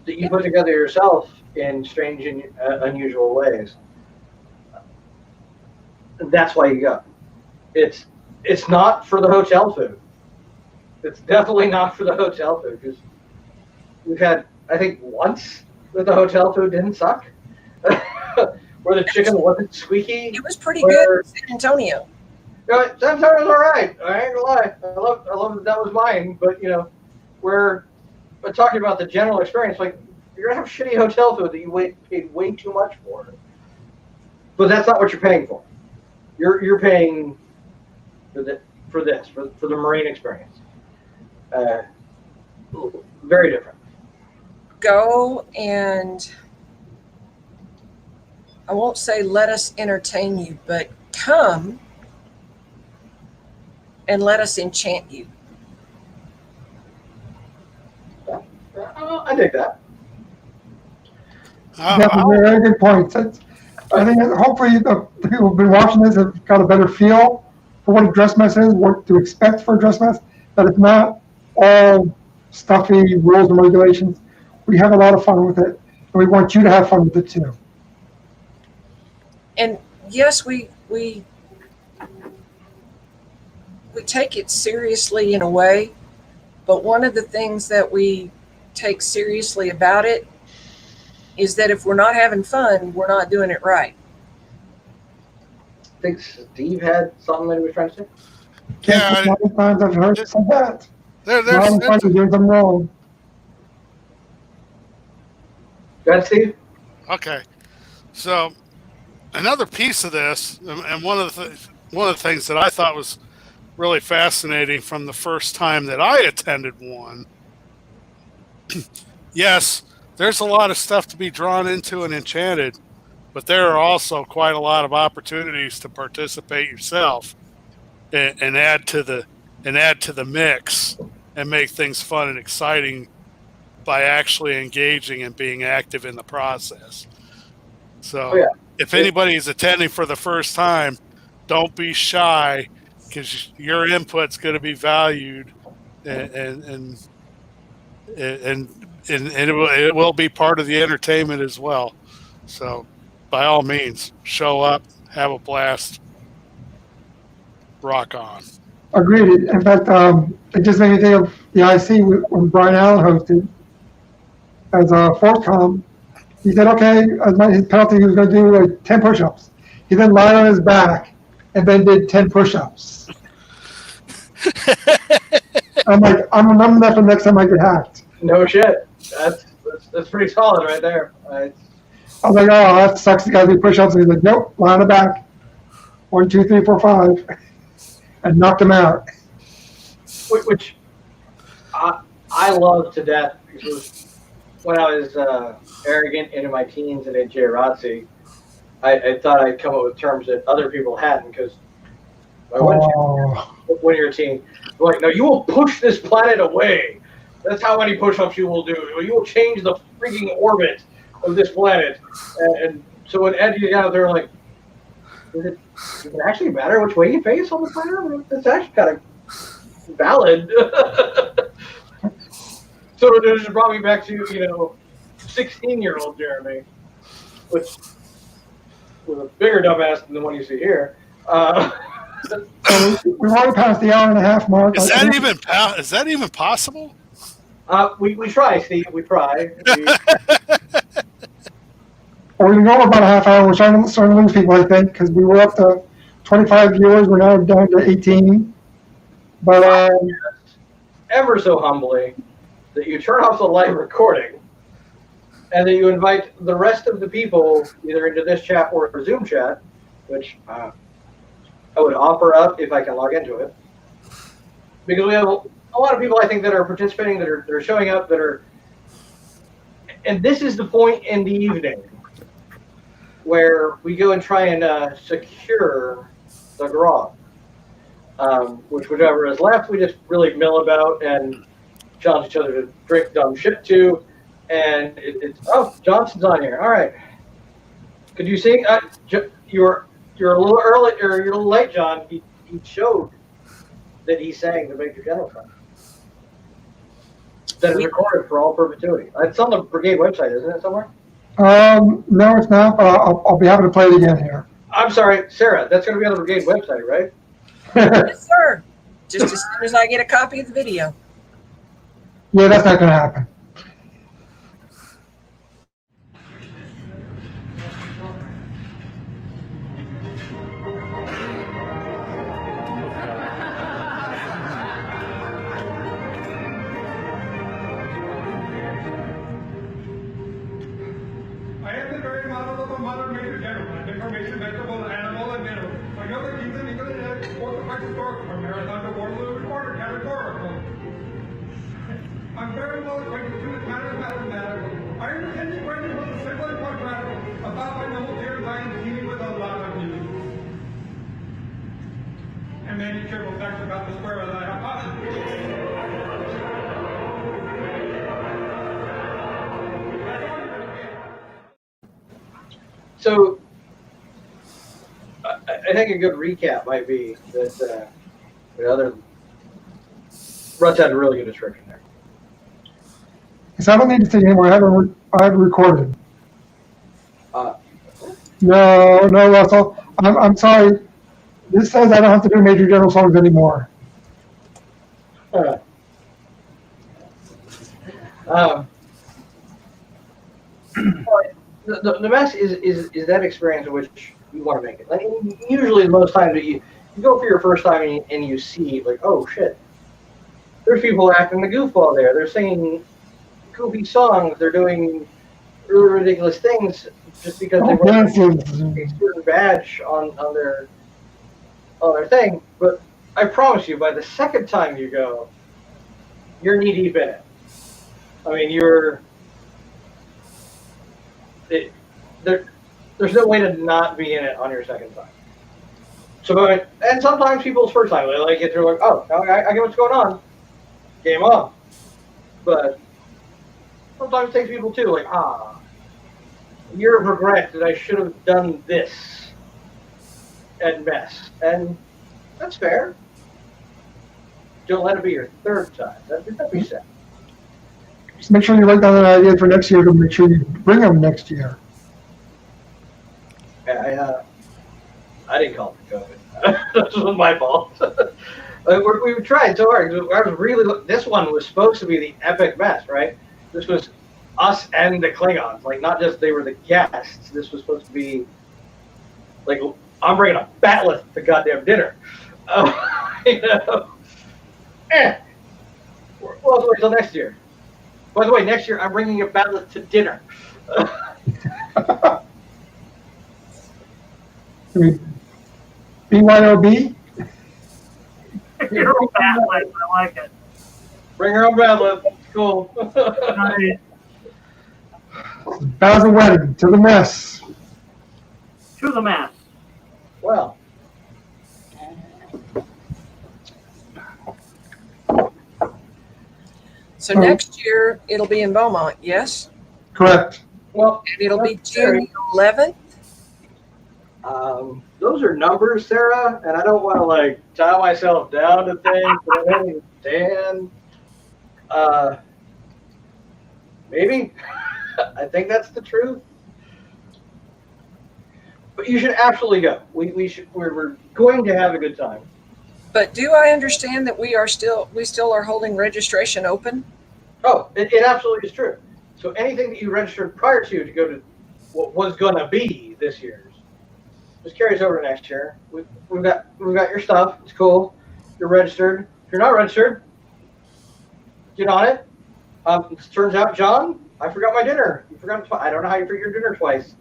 that you put together yourself in strange and unusual ways. And that's why you go. It's not for the hotel food. It's definitely not for the hotel food, because we've had, I think, once that the hotel food didn't suck, where the chicken wasn't squeaky. It was pretty good in San Antonio. San Antonio's all right. I ain't gonna lie. I love that was mine. But we're talking about the general experience. Like, you're gonna have shitty hotel food that you paid way too much for, but that's not what you're paying for. You're paying for the Marine experience. Very different. Go and, I won't say let us entertain you, but come and let us enchant you. I dig that. That's a very good point. I think that hopefully the people who've been watching this have got a better feel for what a dress mess is, what to expect for a dress mess, that it's not all stuffy rules and regulations. We have a lot of fun with it, and we want you to have fun with it too. And yes, we take it seriously in a way, but one of the things that we take seriously about it is that if we're not having fun, we're not doing it right. I think Steve had something that he was trying to say. Yeah, Many times I've heard some of that. there's Doing them wrong. Go ahead, Steve. okay. So another piece of this, and one of the things that I thought was really fascinating from the first time that I attended one. Yes, there's a lot of stuff to be drawn into and enchanted, but there are also quite a lot of opportunities to participate yourself and add to the mix and make things fun and exciting by actually engaging and being active in the process. So if anybody is attending for the first time, don't be shy, because your input's going to be valued, and it will be part of the entertainment as well. So by all means, show up, have a blast, rock on. Agreed. In fact, it just made me think of the IC when Brian Allen hosted as a fourth com. He said, okay, as his penalty, he was going to do like 10 push-ups. He then lied on his back and then did 10 push-ups. I'm like, I'm remembering that for the next time I get hacked. No shit. That's pretty solid right there. I was like, oh, that sucks. You got to do push-ups. And he's like, nope, line it back. 1, 2, 3, 4, 5, and knocked him out. Which I love to death because when I was arrogant into my teens and in JROTC, I thought I'd come up with terms that other people hadn't because when you're a teen, like, no, you will push this planet away. That's how many push-ups you will do. You will change the freaking orbit of this planet. And so when Ed got out there, like, does it actually matter which way you face on the planet? That's actually kind of valid. So it just brought me back to, 16-year-old Jeremy, which was a bigger dumbass than the one you see here. We've already passed the hour and a half mark. Is that even possible? We try, Steve. We try. Or we can go about a half hour. We're starting to lose people, I think, because we were up to 25 viewers. We're now down to 18. But ever so humbly that you turn off the live recording and that you invite the rest of the people either into this chat or a Zoom chat, which I would offer up if I can log into it. Because we have a lot of people, I think, that are participating, that are showing up, and this is the point in the evening where we go and try and secure the grog, which whichever is left, we just really mill about and challenge each other to drink dumb shit to, and oh, Johnson's on here. All right, could you sing? You're a little early, or you're a little late, John. He showed that he sang the Major General song. That is recorded for all perpetuity. It's on the Brigade website, isn't it, somewhere? No, it's not, but I'll be happy to play it again here. I'm sorry, Sarah, that's going to be on the Brigade website, right? Yes, sir. Just as soon as I get a copy of the video. Yeah, that's not going to happen. I am the very model of a modern major general and information vegetable, animal, and mineral. I know that he's an English orthodox historical from Marathon to Waterloo and quarter categorical. I'm very well acquainted to the matter of mathematics. I understand the question was a simple and quadratic. About my noble dear I am dealing with a lot of you. And many cheerful facts about the square that I have posited. So, I think a good recap might be that Russ had a really good description there. Because I don't need to say anymore. I have recorded. No, Russell. I'm sorry. This says I don't have to do Major General songs anymore. The best is that experience in which you want to make it. Like, usually, most times you go for your first time and you see, like, oh shit, there's people acting the goofball there. They're singing goofy songs. They're doing really ridiculous things just because they want a certain badge on their thing. But I promise you, by the second time you go, you're knee deep in it. I mean, there's no way to not be in it on your second time. So, and sometimes people's first time, they like it, they're like, oh, I get what's going on. Game on. But sometimes it takes people too, like, year of regret that I should have done this and mess. And that's fair. Don't let it be your third time. That'd be sad. Just make sure you write down an idea for next year to make sure you bring them next year. Yeah, I didn't call it COVID. This was my fault. We tried so hard. This one was supposed to be the epic mess, right? This was us and the Klingons. Like, not just they were the guests. This was supposed to be like I'm bringing a batleth to goddamn dinner. You know. Well, let's wait till next year. By the way, next year I'm bringing a batleth to dinner. BYOB? Your own batleth, I like it. Bring her own batleth. Cool. Nice. How's the wedding? To the mess. To the mess. Well. So next year, it'll be in Beaumont, yes? Correct. Well, And it'll be June 11th? those are numbers, Sarah, and I don't want to like tie myself down to things, but I don't understand. Maybe. I think that's the truth. But you should absolutely go. We're going to have a good time. But do I understand that we still are holding registration open? Oh, it absolutely is true. So anything that you registered prior to go to what was going to be this year's, just carries over to next year. We've got your stuff. It's cool. You're registered. If you're not registered, get on it. It turns out, John, I forgot my dinner. You forgot. I don't know how you forget your dinner twice.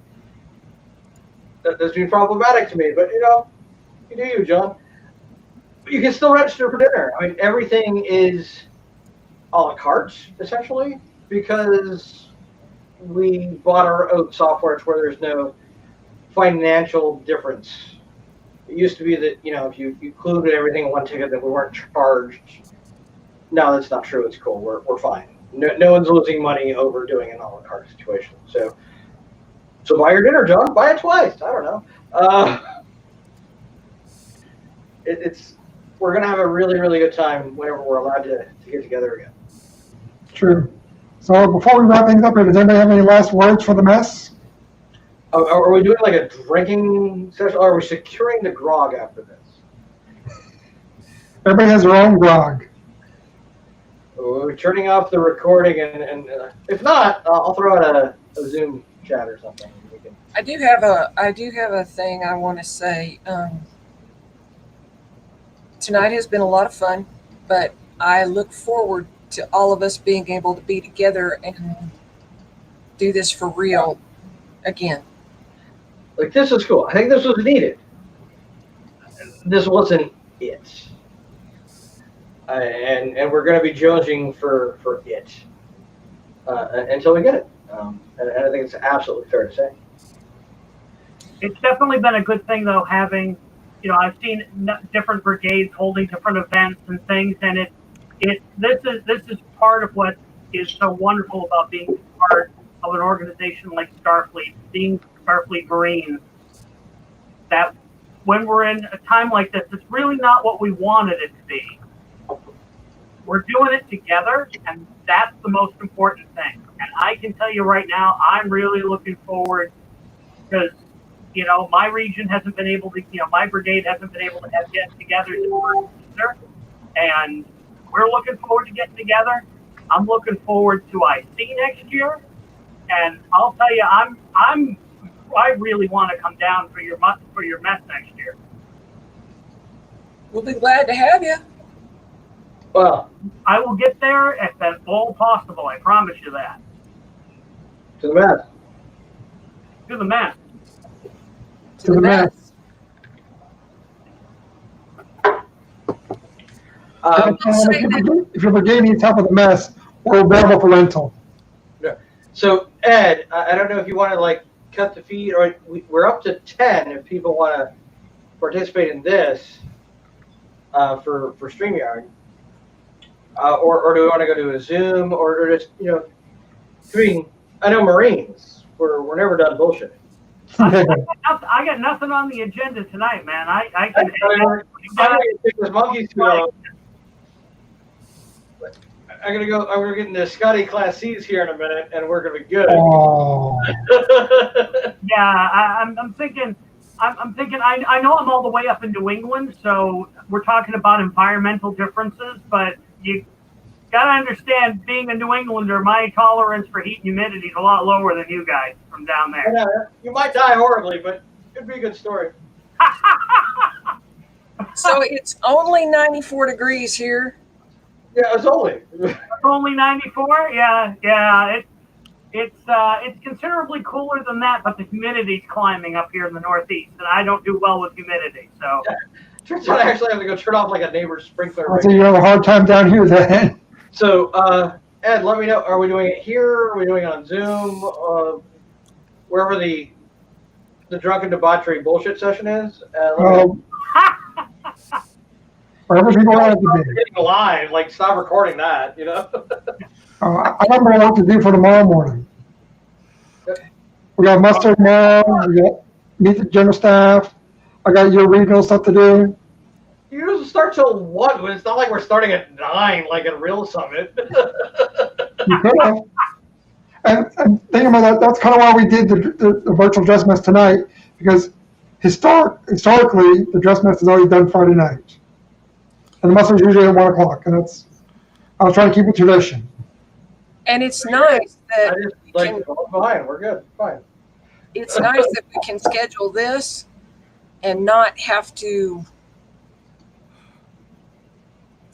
That does seem problematic to me, but you do you, John. But you can still register for dinner. I mean, everything is a la carte, essentially, because we bought our own software to where there's no financial difference. It used to be that, if you included everything in one ticket, that we weren't charged. No, that's not true. It's cool. We're fine. No one's losing money over doing an a la carte situation. So buy your dinner, John. Buy it twice. I don't know. We're gonna have a really, really good time whenever we're allowed to get together again. True. So before we wrap things up here, does anybody have any last words for the mess? Are we doing like a drinking session? Or are we securing the grog after this? Everybody has their own grog. We're turning off the recording, and if not, I'll throw out a Zoom chat or something. I do have a thing I want to say. Tonight has been a lot of fun, but I look forward to all of us being able to be together and do this for real again. Like, this is cool. I think this was needed. This wasn't it. And we're going to be jonesing for it until we get it. And I think it's absolutely fair to say. It's definitely been a good thing, though, having, I've seen different brigades holding different events and things, and this is part of what is so wonderful about being part of an organization like Starfleet, being Starfleet Marines, that when we're in a time like this, it's really not what we wanted it to be. We're doing it together, and that's the most important thing. And I can tell you right now, I'm really looking forward, because my region hasn't been able to, my brigade hasn't been able to get together either. And we're looking forward to getting together. I'm looking forward to IC next year. And I'll tell you, I really want to come down for your mess next year. We'll be glad to have you. Well, I will get there if at all possible. I promise you that. To the mess. To the mess. To the mess. If your brigade needs help with the mess, we're available for rental. Yeah. So, Ed, I don't know if you want to cut the feed, or we're up to 10 if people want to participate in this for StreamYard. Or do we want to go to a Zoom, or just, I know Marines, we're never done bullshitting. I got nothing on the agenda tonight, man. I can. Take this monkey suit off. I'm gonna get into Scotty Class C's here in a minute, and we're gonna be good. Oh. Yeah, I'm thinking. I know I'm all the way up in New England, so we're talking about environmental differences, but you gotta understand, being a New Englander, my tolerance for heat and humidity is a lot lower than you guys from down there. You might die horribly, but it'd be a good story. So it's only 94 degrees here. Yeah, it's Only 94. Yeah. It's considerably cooler than that, but the humidity's climbing up here in the Northeast, and I don't do well with humidity. So turns out I actually have to go turn off like a neighbor's sprinkler. So you have a hard time down here then. So, Ed, let me know. Are we doing it here? Are we doing it on Zoom? Wherever the drunken debauchery bullshit session is? Wherever people want it to be. Getting live, like stop recording that, you know? I don't know what to do for tomorrow morning. We got muster tomorrow. We got meet the general staff. I got your regional stuff to do. You usually start till 1, but it's not like we're starting at 9 like at Real Summit. You could have. And thinking about that, that's kind of why we did the virtual dress mess tonight, because historically the dress mess is always done Friday night, and the muster's usually at 1 o'clock, and I was trying to keep a tradition. And it's nice that Fine, we're good, fine. it's nice that we can schedule this and not have to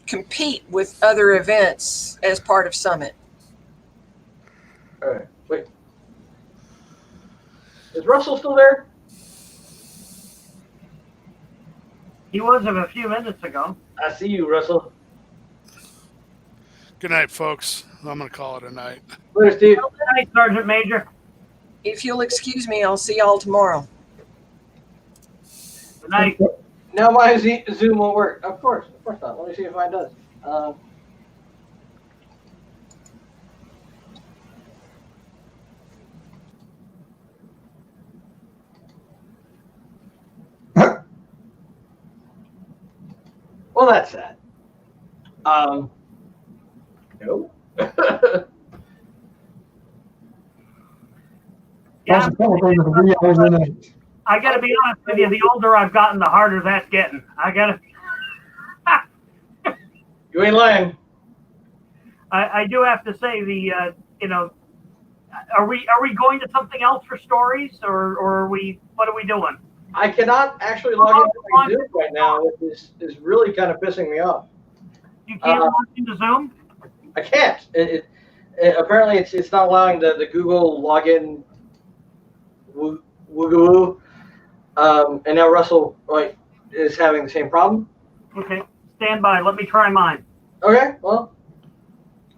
compete with other events as part of Summit. All right, wait. Is Russell still there? he was a few minutes ago. I see you, Russell. Good night, folks. I'm going to call it a night. Later, Steve. Good night, Sergeant Major. If you'll excuse me, I'll see y'all tomorrow. Good night. Now my Zoom won't work. Of course not. Let me see if mine does. Well, that's sad. No. Yeah, We're going to the wee hours of the night. I got to be honest with you. The older I've gotten, the harder that's getting. You ain't lying. I do have to say are we going to something else for stories, or are we? What are we doing? I cannot actually log into my Zoom right now, which is really kind of pissing me off. You can't log into Zoom. I can't. Apparently it's not allowing the Google login. Woo. And now Russell is having the same problem. Okay, stand by. Let me try mine. Okay, well.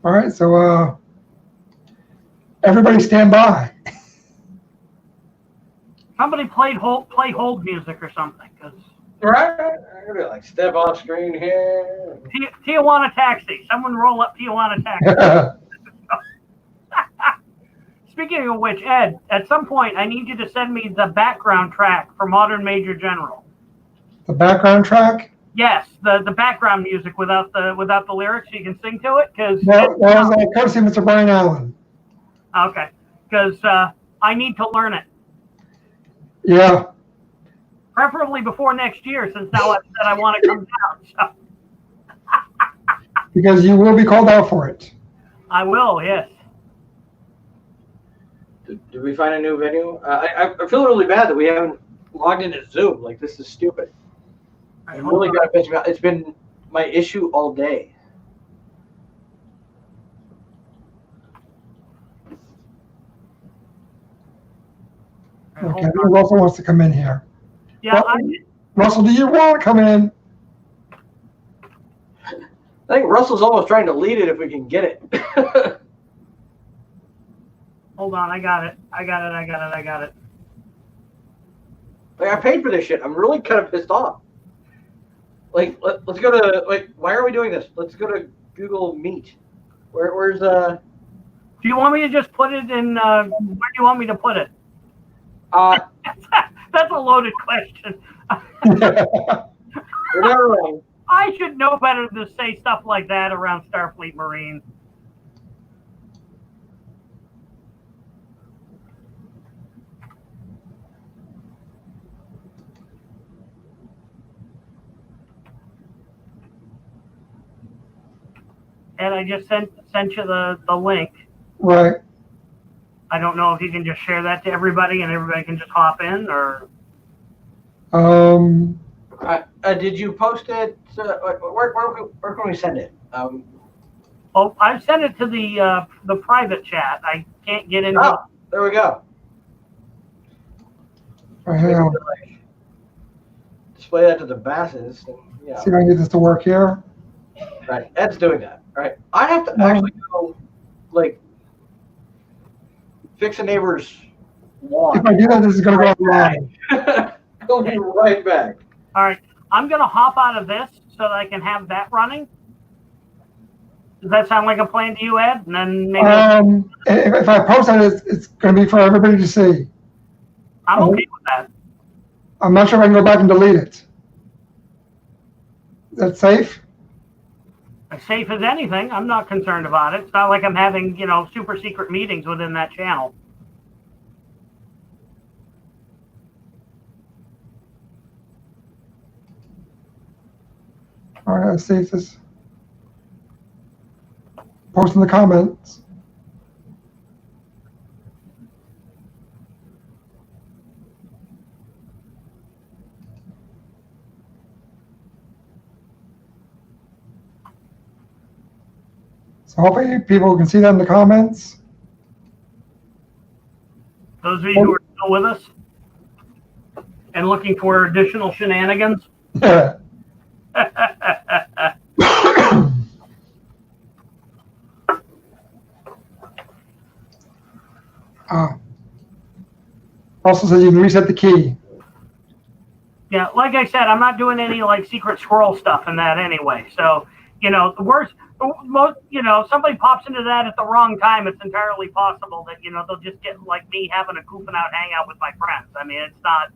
All right, so everybody stand by. Somebody play hold music or something, because Right. I'm gonna like step off screen here. Tijuana Taxi. Someone roll up Tijuana Taxi. Speaking of which, Ed, at some point I need you to send me the background track for Modern Major General. The background track? Yes, the background music without the lyrics. You can sing to it, because That was courtesy of Mr. Brian Allen. okay, because I need to learn it, Yeah. preferably before next year, since now I've said I want to come down. So Because you will be called out for it. I will. Yes. Did we find a new venue? I feel really bad that we haven't logged into Zoom. Like, this is stupid. I'm really got to piss me off. It's been my issue all day. Okay, Russell wants to come in here. Yeah. Russell, do you want to come in? I think Russell's almost trying to lead it if we can get it. Hold on. I got it. Like, I paid for this shit. I'm really kind of pissed off. Like, let's go to, why are we doing this? Let's go to Google Meet. Where's Do you want me to just put it in? Where do you want me to put it? That's a loaded question. You're not wrong. I should know better to say stuff like that around Starfleet Marines. And I just sent you the link. Right. I don't know if you can just share that to everybody and everybody can just hop in, or Did you post it? Where can we send it? Oh, I sent it to the private chat. I can't get into. Oh, there we go. Right here. Display that to the masses. And, yeah. See if I can get this to work here. Right. Ed's doing that. All right. I have to actually go, like, fix a neighbor's lawn. If I do that, this is going to go live. I'll be right back. All right. I'm going to hop out of this so that I can have that running. Does that sound like a plan to you, Ed? And then maybe if I post it, it's going to be for everybody to see. I'm okay with that. I'm not sure if I can go back and delete it. Is that safe? As safe as anything. I'm not concerned about it. It's not like I'm having, super secret meetings within that channel. All right, let's see if this. Post in the comments. So hopefully people can see that in the comments. Those of you who are still with us and looking for additional shenanigans. Yeah. Also says you can reset the key. Yeah, like I said, I'm not doing any secret scroll stuff in that anyway. So, the worst, somebody pops into that at the wrong time. It's entirely possible that, they'll just get like me having a goofing out hangout with my friends. I mean, it's not,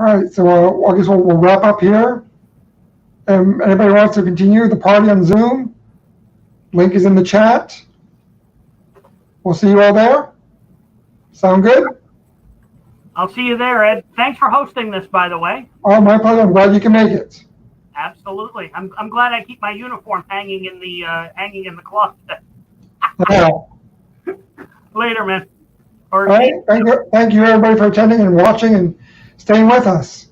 All right, so I guess we'll wrap up here. Anybody wants to continue the party on Zoom? Link is in the chat. We'll see you all there. Sound good? I'll see you there, Ed. Thanks for hosting this, by the way. Oh, my pleasure. I'm glad you can make it. Absolutely. I'm glad I keep my uniform hanging in the closet. Yeah. Later, man. All right. Thank you, everybody, for attending and watching and staying with us.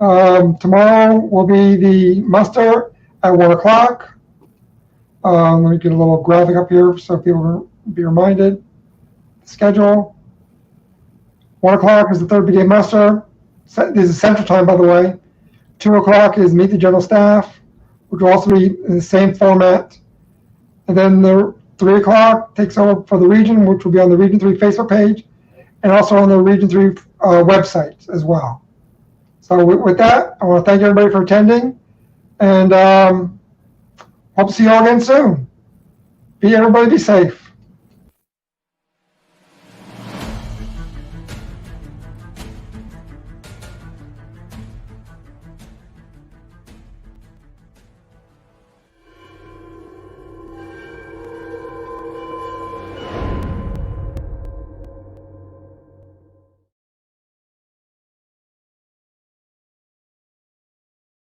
Tomorrow will be the muster at 1 o'clock. Let me get a little graphic up here so people will be reminded. Schedule. 1 o'clock is the 3rd Brigade muster. This is Central Time, by the way. 2 o'clock is Meet the General Staff, which will also be in the same format. And then the 3 o'clock takes over for the region, which will be on the Region 3 Facebook page and also on the Region 3 website as well. So with that, I want to thank everybody for attending, and hope to see you all again soon. Everybody be safe.